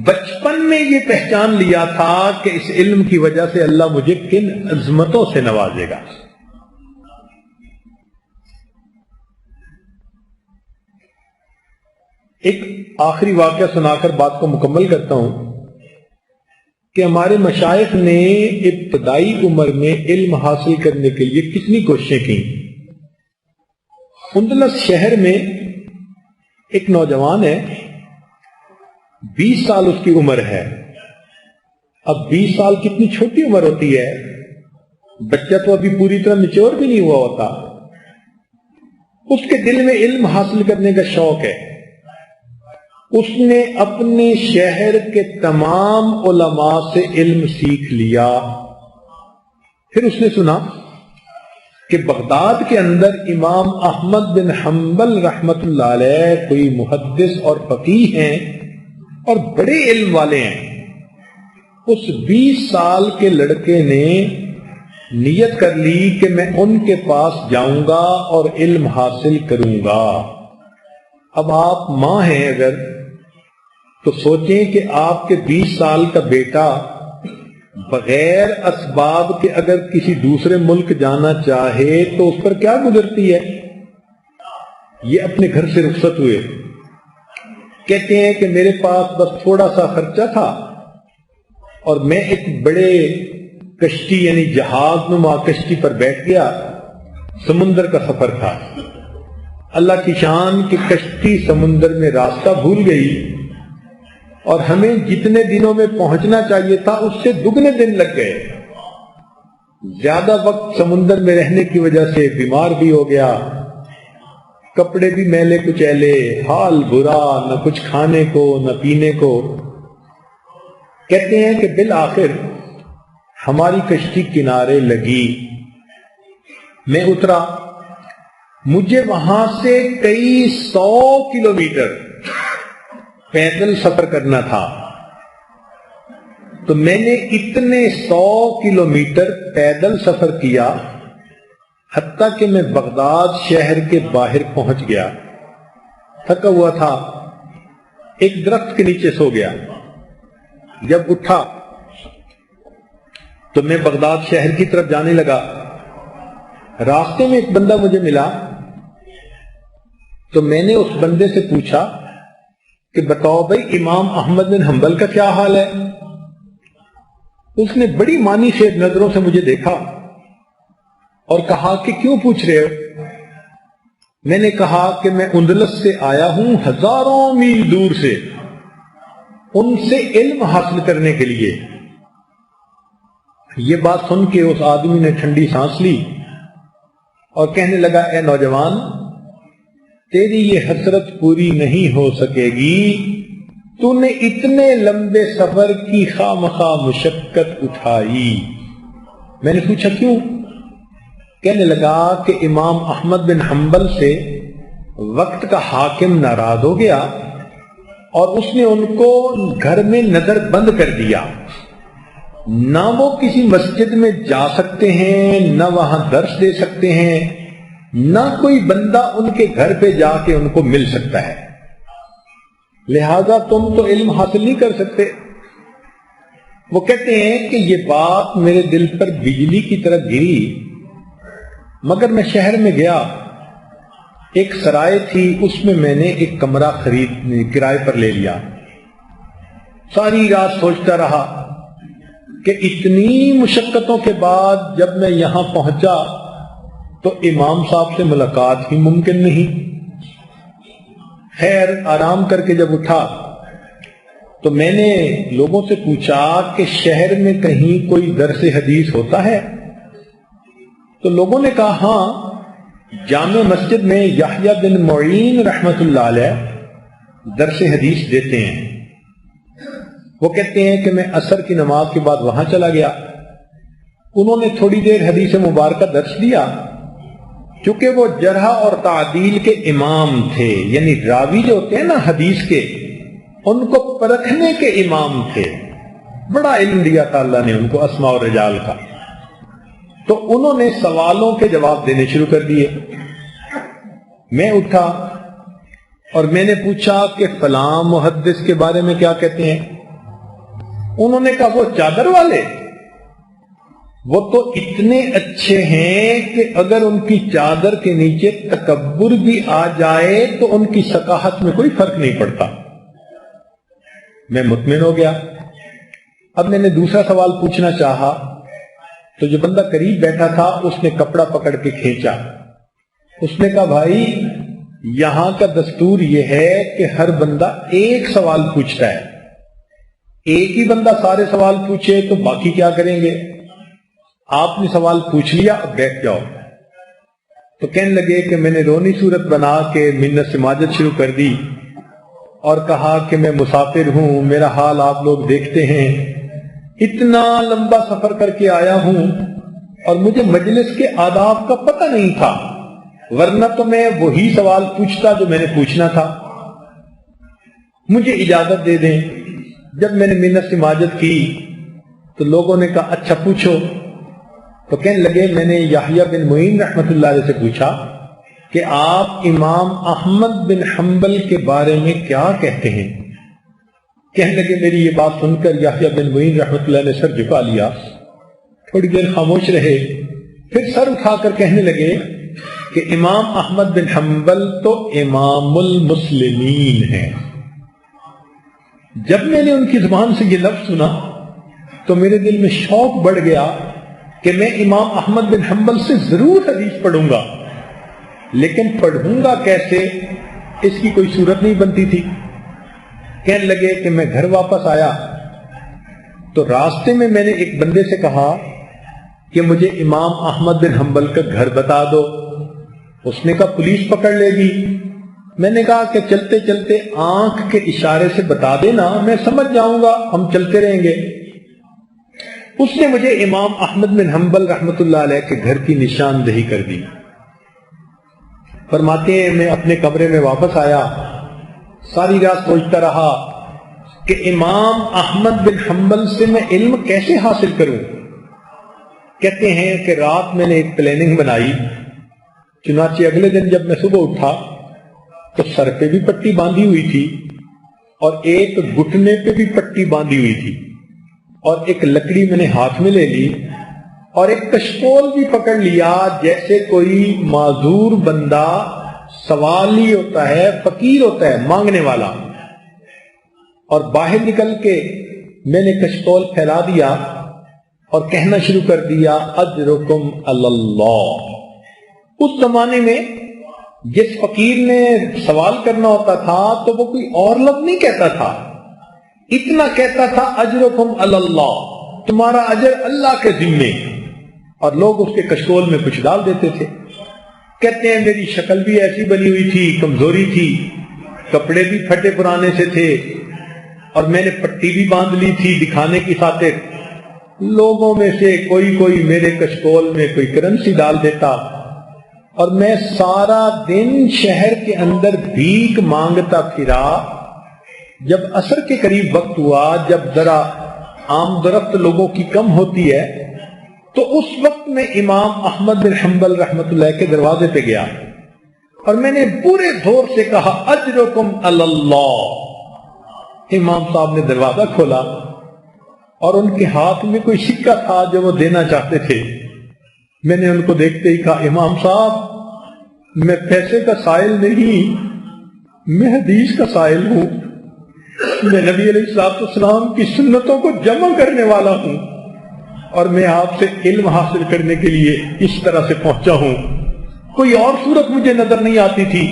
Speaker 1: بچپن میں یہ پہچان لیا تھا کہ اس علم کی وجہ سے اللہ مجھے کن عظمتوں سے نوازے گا۔ ایک آخری واقعہ سنا کر بات کو مکمل کرتا ہوں کہ ہمارے مشائخ نے ابتدائی عمر میں علم حاصل کرنے کے لیے کتنی کوششیں کی۔ اندلس شہر میں ایک نوجوان ہے، 20 سال اس کی عمر ہے۔ اب 20 سال کتنی چھوٹی عمر ہوتی ہے، بچہ تو ابھی پوری طرح میچور بھی نہیں ہوا ہوتا۔ اس کے دل میں علم حاصل کرنے کا شوق ہے۔ اس نے اپنے شہر کے تمام علماء سے علم سیکھ لیا۔ پھر اس نے سنا کہ بغداد کے اندر امام احمد بن حنبل رحمت اللہ علیہ کوئی محدث اور فقیہ ہیں اور بڑے علم والے ہیں۔ اس 20 سال کے لڑکے نے نیت کر لی کہ میں ان کے پاس جاؤں گا اور علم حاصل کروں گا۔ اب آپ ماں ہیں اگر تو سوچیں کہ آپ کے 20 سال کا بیٹا بغیر اسباب کے اگر کسی دوسرے ملک جانا چاہے تو اس پر کیا گزرتی ہے۔ یہ اپنے گھر سے رخصت ہوئے، کہتے ہیں کہ میرے پاس بس تھوڑا سا خرچہ تھا اور میں ایک بڑے کشتی یعنی جہاز نما کشتی پر بیٹھ گیا، سمندر کا سفر تھا۔ اللہ کی شان کہ کشتی سمندر میں راستہ بھول گئی اور ہمیں جتنے دنوں میں پہنچنا چاہیے تھا اس سے دگنے دن لگ گئے۔ زیادہ وقت سمندر میں رہنے کی وجہ سے بیمار بھی ہو گیا، کپڑے بھی میلے کچیلے، حال برا، نہ کچھ کھانے کو نہ پینے کو۔ کہتے ہیں کہ بالآخر ہماری کشتی کنارے لگی، میں اترا، مجھے وہاں سے کئی 100 کلومیٹر پیدل سفر کرنا تھا۔ تو میں نے اتنے 100 کلومیٹر پیدل سفر کیا حتیٰ کہ میں بغداد شہر کے باہر پہنچ گیا، تھکا ہوا تھا، ایک درخت کے نیچے سو گیا۔ جب اٹھا تو میں بغداد شہر کی طرف جانے لگا. راستے میں ایک بندہ مجھے ملا تو میں نے اس بندے سے پوچھا کہ بتاؤ بھائی امام احمد بن حنبل کا کیا حال ہے؟ اس نے بڑی مانی سے نظروں سے مجھے دیکھا اور کہا کہ کیوں پوچھ رہے ہو؟ میں نے کہا کہ میں اندلس سے آیا ہوں ہزاروں میل دور سے ان سے علم حاصل کرنے کے لیے. یہ بات سن کے اس آدمی نے ٹھنڈی سانس لی اور کہنے لگا اے نوجوان تیری یہ حسرت پوری نہیں ہو سکے گی. تو نے اتنے لمبے سفر کی خواہ مشقت اٹھائی. میں نے پوچھا کیوں؟ کہنے لگا کہ امام احمد بن حنبل سے وقت کا حاکم ناراض ہو گیا اور اس نے ان کو گھر میں نظر بند کر دیا. نہ وہ کسی مسجد میں جا سکتے ہیں، نہ وہاں درس دے سکتے ہیں، نہ کوئی بندہ ان کے گھر پہ جا کے ان کو مل سکتا ہے. لہذا تم تو علم حاصل نہیں کر سکتے. وہ کہتے ہیں کہ یہ بات میرے دل پر بجلی کی طرح گری، مگر میں شہر میں گیا. ایک سرائے تھی، اس میں نے ایک کمرہ کرائے پر لے لیا. ساری رات سوچتا رہا کہ اتنی مشقتوں کے بعد جب میں یہاں پہنچا تو امام صاحب سے ملاقات ہی ممکن نہیں. خیر آرام کر کے جب اٹھا تو میں نے لوگوں سے پوچھا کہ شہر میں کہیں کوئی درس حدیث ہوتا ہے؟ تو لوگوں نے کہا ہاں، جامع مسجد میں یحییٰ بن معین رحمت اللہ علیہ درس حدیث دیتے ہیں. وہ کہتے ہیں کہ میں عصر کی نماز کے بعد وہاں چلا گیا. انہوں نے تھوڑی دیر حدیث مبارکہ درس دیا. چونکہ وہ جرح اور تعدیل کے امام تھے، یعنی راوی جو ہوتے ہیں نا حدیث کے، ان کو پرکھنے کے امام تھے. بڑا علم دیا تھا اللہ نے ان کو اسماء اور رجال کا. تو انہوں نے سوالوں کے جواب دینے شروع کر دیے. میں اٹھا اور میں نے پوچھا کہ فلاں محدث کے بارے میں کیا کہتے ہیں؟ انہوں نے کہا وہ چادر والے، وہ تو اتنے اچھے ہیں کہ اگر ان کی چادر کے نیچے تکبر بھی آ جائے تو ان کی ثقافت میں کوئی فرق نہیں پڑتا. میں مطمئن ہو گیا. اب میں نے دوسرا سوال پوچھنا چاہا تو جو بندہ قریب بیٹھا تھا اس نے کپڑا پکڑ کے کھینچا. اس نے کہا بھائی یہاں کا دستور یہ ہے کہ ہر بندہ ایک سوال پوچھتا ہے. ایک ہی بندہ سارے سوال پوچھے تو باقی کیا کریں گے؟ آپ نے سوال پوچھ لیا، اب بیٹھ جاؤ. تو کہنے لگے کہ میں نے رونی صورت بنا کے منت سماجت شروع کر دی اور کہا کہ میں مسافر ہوں، میرا حال آپ لوگ دیکھتے ہیں، اتنا لمبا سفر کر کے آیا ہوں اور مجھے مجلس کے آداب کا پتہ نہیں تھا، ورنہ تو میں وہی سوال پوچھتا جو میں نے پوچھنا تھا. مجھے اجازت دے دیں. جب میں نے منت سماجت کی تو لوگوں نے کہا اچھا پوچھو. تو کہنے لگے میں نے یحییٰ بن معین رحمت اللہ علیہ سے پوچھا کہ آپ امام احمد بن حنبل کے بارے میں کیا کہتے ہیں؟ کہنے لگے میری یہ بات سن کر یحییٰ بن معین رحمت اللہ نے سر جھکا لیا. تھوڑی دیر خاموش رہے، پھر سر اٹھا کر کہنے لگے کہ امام احمد بن حنبل تو امام المسلمین ہیں. جب میں نے ان کی زبان سے یہ لفظ سنا تو میرے دل میں شوق بڑھ گیا کہ میں امام احمد بن حنبل سے ضرور حدیث پڑھوں گا، لیکن پڑھوں گا کیسے اس کی کوئی صورت نہیں بنتی تھی. کہنے لگے کہ میں گھر واپس آیا تو راستے میں نے ایک بندے سے کہا کہ مجھے امام احمد بن حنبل کا گھر بتا دو. اس نے کہا پولیس پکڑ لے گی. میں نے کہا کہ چلتے چلتے آنکھ کے اشارے سے بتا دینا، میں سمجھ جاؤں گا، ہم چلتے رہیں گے. اس نے مجھے امام احمد بن حنبل رحمت اللہ علیہ کے گھر کی نشاندہی کر دی. فرماتے ہیں میں اپنے کمرے میں واپس آیا، ساری رات سوچتا رہا کہ امام احمد بن حنبل سے میں علم کیسے حاصل کروں. کہتے ہیں کہ رات میں نے ایک پلاننگ بنائی. چنانچہ اگلے دن جب میں صبح اٹھا تو سر پہ بھی پٹی باندھی ہوئی تھی اور ایک گھٹنے پہ بھی پٹی باندھی ہوئی تھی اور ایک لکڑی میں نے ہاتھ میں لے لی اور ایک کشکول بھی پکڑ لیا، جیسے کوئی معذور بندہ سوالی ہوتا ہے، فقیر ہوتا ہے، مانگنے والا، اور باہر نکل کے میں نے کشکول پھیلا دیا اور کہنا شروع کر دیا اجرکم اللہ۔ اس زمانے میں جس فقیر نے سوال کرنا ہوتا تھا تو وہ کوئی اور لفظ نہیں کہتا تھا، اتنا کہتا تھا اجرکم اللہ، تمہارا اجر اللہ کے ذمے، اور لوگ اس کے کشکول میں کچھ ڈال دیتے تھے۔ کہتے ہیں میری شکل بھی ایسی بنی ہوئی تھی، کمزوری تھی، کپڑے بھی پھٹے پرانے سے تھے، اور میں نے پٹی بھی باندھ لی تھی دکھانے کی خاطر۔ لوگوں میں سے کوئی میرے کشکول میں کوئی کرنسی ڈال دیتا، اور میں سارا دن شہر کے اندر بھیک مانگتا پھرا۔ جب عصر کے قریب وقت ہوا، جب ذرا آمدرفت لوگوں کی کم ہوتی ہے، تو اس وقت میں امام احمد بن حنبل رحمۃ اللہ کے دروازے پہ گیا اور میں نے پورے زور سے کہا اجرکم اللہ۔ امام صاحب نے دروازہ کھولا اور ان کے ہاتھ میں کوئی سکہ تھا جو وہ دینا چاہتے تھے۔ میں نے ان کو دیکھتے ہی کہا امام صاحب میں پیسے کا سائل نہیں، میں حدیث کا سائل ہوں، میں نبی علیہ السلام کی سنتوں کو جمع کرنے والا ہوں، اور میں آپ سے علم حاصل کرنے کے لیے اس طرح سے پہنچا ہوں، کوئی اور صورت مجھے نظر نہیں آتی تھی۔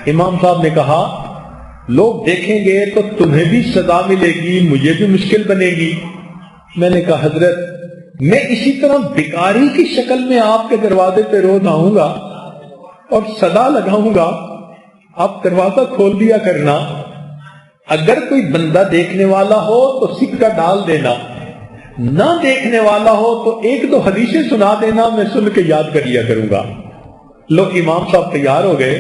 Speaker 1: امام صاحب نے کہا لوگ دیکھیں گے تو تمہیں بھی سزا ملے گی، مجھے بھی مشکل بنے گی۔ میں نے کہا حضرت میں اسی طرح بیکاری کی شکل میں آپ کے دروازے پہ روز آؤں گا اور صدا لگاؤں گا، آپ دروازہ کھول دیا کرنا، اگر کوئی بندہ دیکھنے والا ہو تو سکہ ڈال دینا، نہ دیکھنے والا ہو تو ایک دو حدیثیں سنا دینا، میں سن کے یاد کر لیا کروں گا۔ لو امام صاحب تیار ہو گئے۔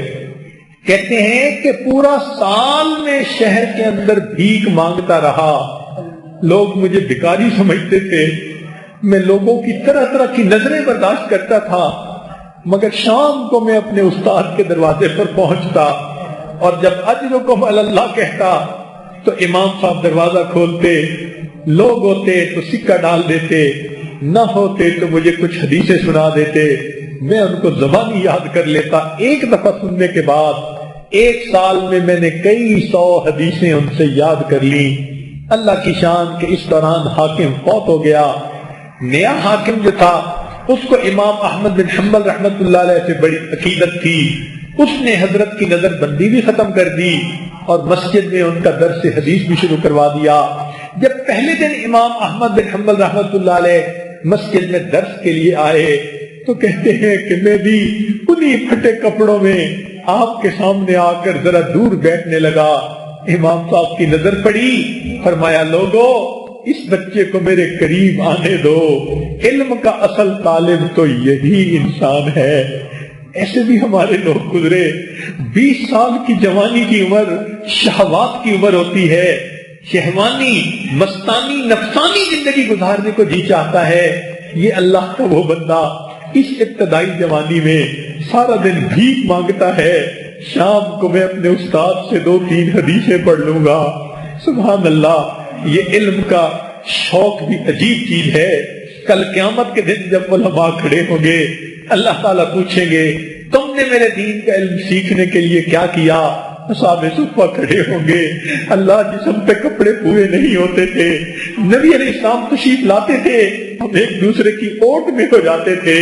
Speaker 1: کہتے ہیں کہ پورا سال میں شہر کے اندر بھیک مانگتا رہا، لوگ مجھے بھکاری سمجھتے تھے، میں لوگوں کی طرح طرح کی نظریں برداشت کرتا تھا، مگر شام کو میں اپنے استاد کے دروازے پر پہنچتا اور جب اجرکم اللہ کہتا تو امام صاحب دروازہ کھولتے، لوگ ہوتے تو سکہ ڈال دیتے، نہ ہوتے تو مجھے کچھ حدیثیں سنا دیتے، میں ان کو زبانی یاد کر لیتا۔ ایک دفعہ سننے کے بعد ایک سال میں نے کئی سو حدیثیں ان سے یاد کر لی۔ اللہ کی شان کہ اس دوران حاکم فوت ہو گیا۔ نیا حاکم جو تھا اس کو امام احمد بن حنبل رحمۃ اللہ علیہ سے بڑی عقیدت تھی، اس نے حضرت کی نظر بندی بھی ختم کر دی اور مسجد میں ان کا درس حدیث بھی شروع کروا دیا۔ جب پہلے دن امام احمد بن حنبل رحمۃ اللہ علیہ مسجد میں درس کے لیے آئے تو کہتے ہیں کہ میں بھی انہی پھٹے کپڑوں میں آپ کے سامنے آ کر ذرا دور بیٹھنے لگا۔ امام صاحب کی نظر پڑی، فرمایا لوگو اس بچے کو میرے قریب آنے دو، علم کا اصل طالب تو یہی انسان ہے۔ ایسے بھی ہمارے لوگ گزرے، 20 سال کی جوانی کی عمر شہوات کی عمر ہوتی ہے، شہوانی مستانی نفسانی زندگی گزارنے کو جی چاہتا ہے۔ یہ اللہ کا وہ بندہ اس ابتدائی جوانی میں سارا دن بھیک مانگتا ہے، شام کو میں اپنے استاد سے 2-3 حدیثیں پڑھ لوں گا۔ سبحان اللہ، یہ علم کا شوق بھی عجیب چیز ہے۔ کل قیامت کے دن جب علماء کھڑے ہوں گے، اللہ تعالیٰ پوچھیں گے تم نے میرے دین کا علم سیکھنے کے لیے کیا کیا؟ اصحاب صفہ کھڑے ہوں گے، اللہ جسم پہ کپڑے پورے نہیں ہوتے تھے، نبی علیہ السلام تشریف لاتے تھے، ہم ایک دوسرے کی اوٹ میں ہو جاتے تھے،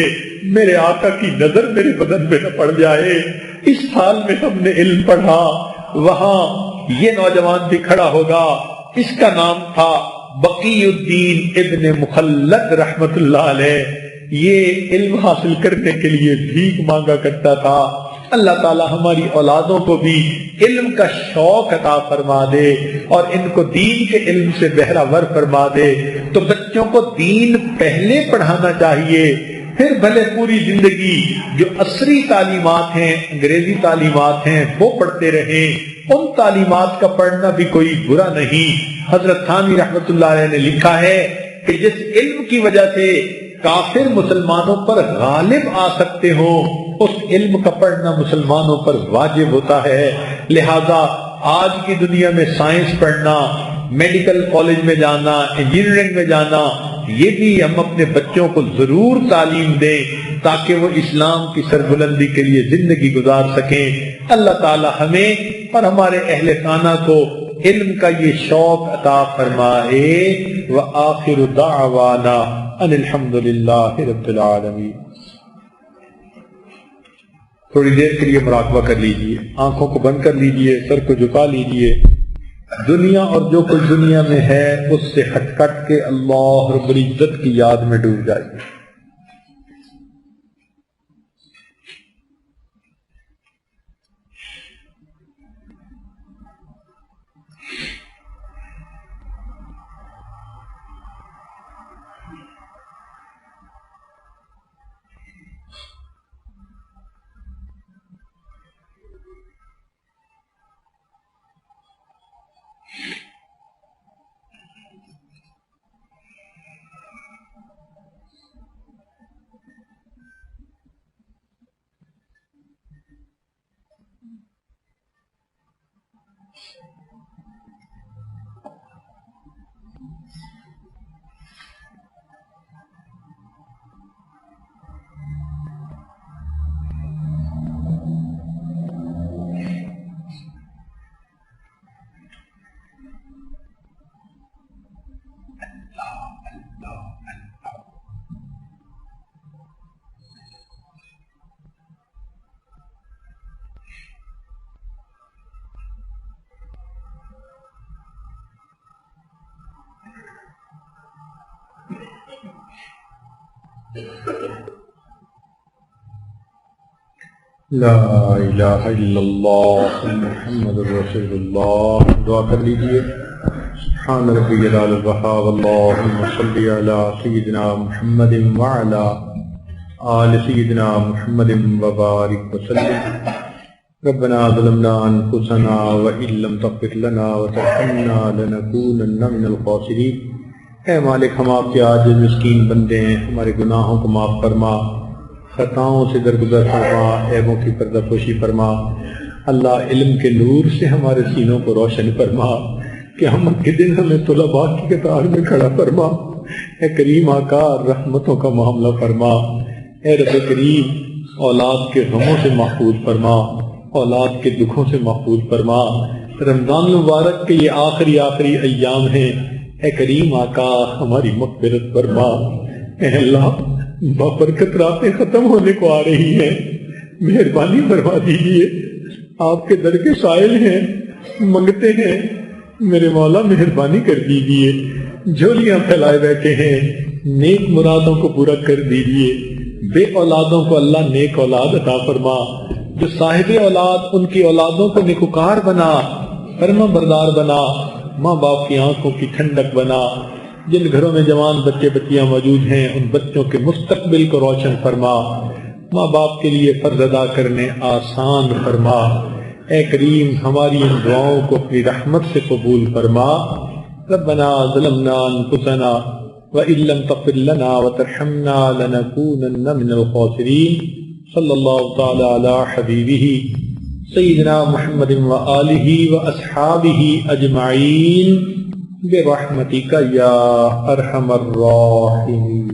Speaker 1: میرے آقا کی نظر میرے بدن پہ نہ پڑ جائے۔ اس حال میں ہم نے علم پڑھا، وہاں یہ نوجوان بھی کھڑا ہوگا، اس کا نام تھا بقی الدین ابن مخلد رحمت اللہ علیہ۔ یہ علم حاصل کرنے کے لیے بھیک مانگا کرتا تھا۔ اللہ تعالی ہماری اولادوں کو بھی علم کا شوق عطا فرما دے اور ان کو دین کے علم سے بہرہ ور فرما دے۔ تو بچوں کو دین پہلے پڑھانا چاہیے، پھر بھلے پوری زندگی جو عصری تعلیمات ہیں، انگریزی تعلیمات ہیں، وہ پڑھتے رہیں۔ ان تعلیمات کا پڑھنا بھی کوئی برا نہیں۔ حضرت تھانوی رحمت اللہ علیہ نے لکھا ہے کہ جس علم کی وجہ سے کافر مسلمانوں پر غالب آ سکتے ہوں، اس علم کا پڑھنا مسلمانوں پر واجب ہوتا ہے۔ لہذا آج کی دنیا میں سائنس پڑھنا،
Speaker 2: میڈیکل کالج میں جانا، انجینئرنگ میں جانا، یہ بھی ہم اپنے بچوں کو ضرور تعلیم دیں تاکہ وہ اسلام کی سربلندی کے لیے زندگی گزار سکیں۔ اللہ تعالی ہمیں اور ہمارے اہل خانہ کو علم کا یہ شوق عطا فرمائے۔ وآخر دعوانا ان الحمد للہ رب العالمین۔ تھوڑی دیر کے لیے مراقبہ کر لیجئے، آنکھوں کو بند کر لیجئے، سر کو جھکا لیجئے، دنیا اور جو کچھ دنیا میں ہے اس سے ہٹ کٹ کے اللہ رب العزت کی یاد میں ڈوب جائیے۔ لا الہ الا اللہ محمد رسول اللہ۔ دعا کر لیجئے۔ سبحان ربی جلال الوہاب، اللہم صلی علی سیدنا محمد وعلی آل سیدنا محمد وبارک وسلم۔ ربنا ظلمنا انفسنا وان لم تغفر لنا وترحمنا لنکونن من الخاسرین۔ اے مالک، ہم آپ کے عاجز مسکین بندے ہیں، ہمارے گناہوں کو معاف فرما، خطاؤں سے درگزر فرما، عیبوں کی پردہ پوشی فرما۔ اللہ علم کے نور سے ہمارے سینوں کو روشن فرما کہ ہم کے دن ہمیں طلباء کی قطار میں کھڑا فرما۔ اے کریم آقا، رحمتوں کا معاملہ فرما۔ اے رب کریم، اولاد کے غموں سے محفوظ فرما، اولاد کے دکھوں سے محفوظ فرما۔ رمضان مبارک کے یہ آخری ایام ہیں، اے کریم آقا ہماری مغفرت فرما۔ اے اللہ، بابرکت راتیں ختم ہونے کو آ رہی ہیں، مہربانی فرما دیجیے۔ آپ کے در کے سائل ہیں، منگتے ہیں، میرے مولا مہربانی کر دیجیے۔ جھولیاں پھیلائے بیٹھے ہیں، نیک مرادوں کو پورا کر دیجیے۔ بے اولادوں کو اللہ نیک اولاد عطا فرما، جو صاحب اولاد ان کی اولادوں کو نیکوکار بنا، فرما بردار بنا، ماں باپ کی آنکھوں کی ٹھنڈک بنا۔ جن گھروں میں جوان بچے بچیاں موجود ہیں ان بچوں کے مستقبل کو روشن فرما، ماں باپ کے لیے فرض ادا کرنے آسان فرما۔ اے کریم، ہماری ان دعاؤں کو اپنی رحمت سے قبول فرما۔ ربنا ظلمنا انفسنا وان لم تغفر لنا وترحمنا لنكونن من الخاسرین۔ صلی اللہ تعالی علی حبیبہ سیدنا محمد وآلہ واصحابہ اجمعین برحمتک یا ارحم الراحمین۔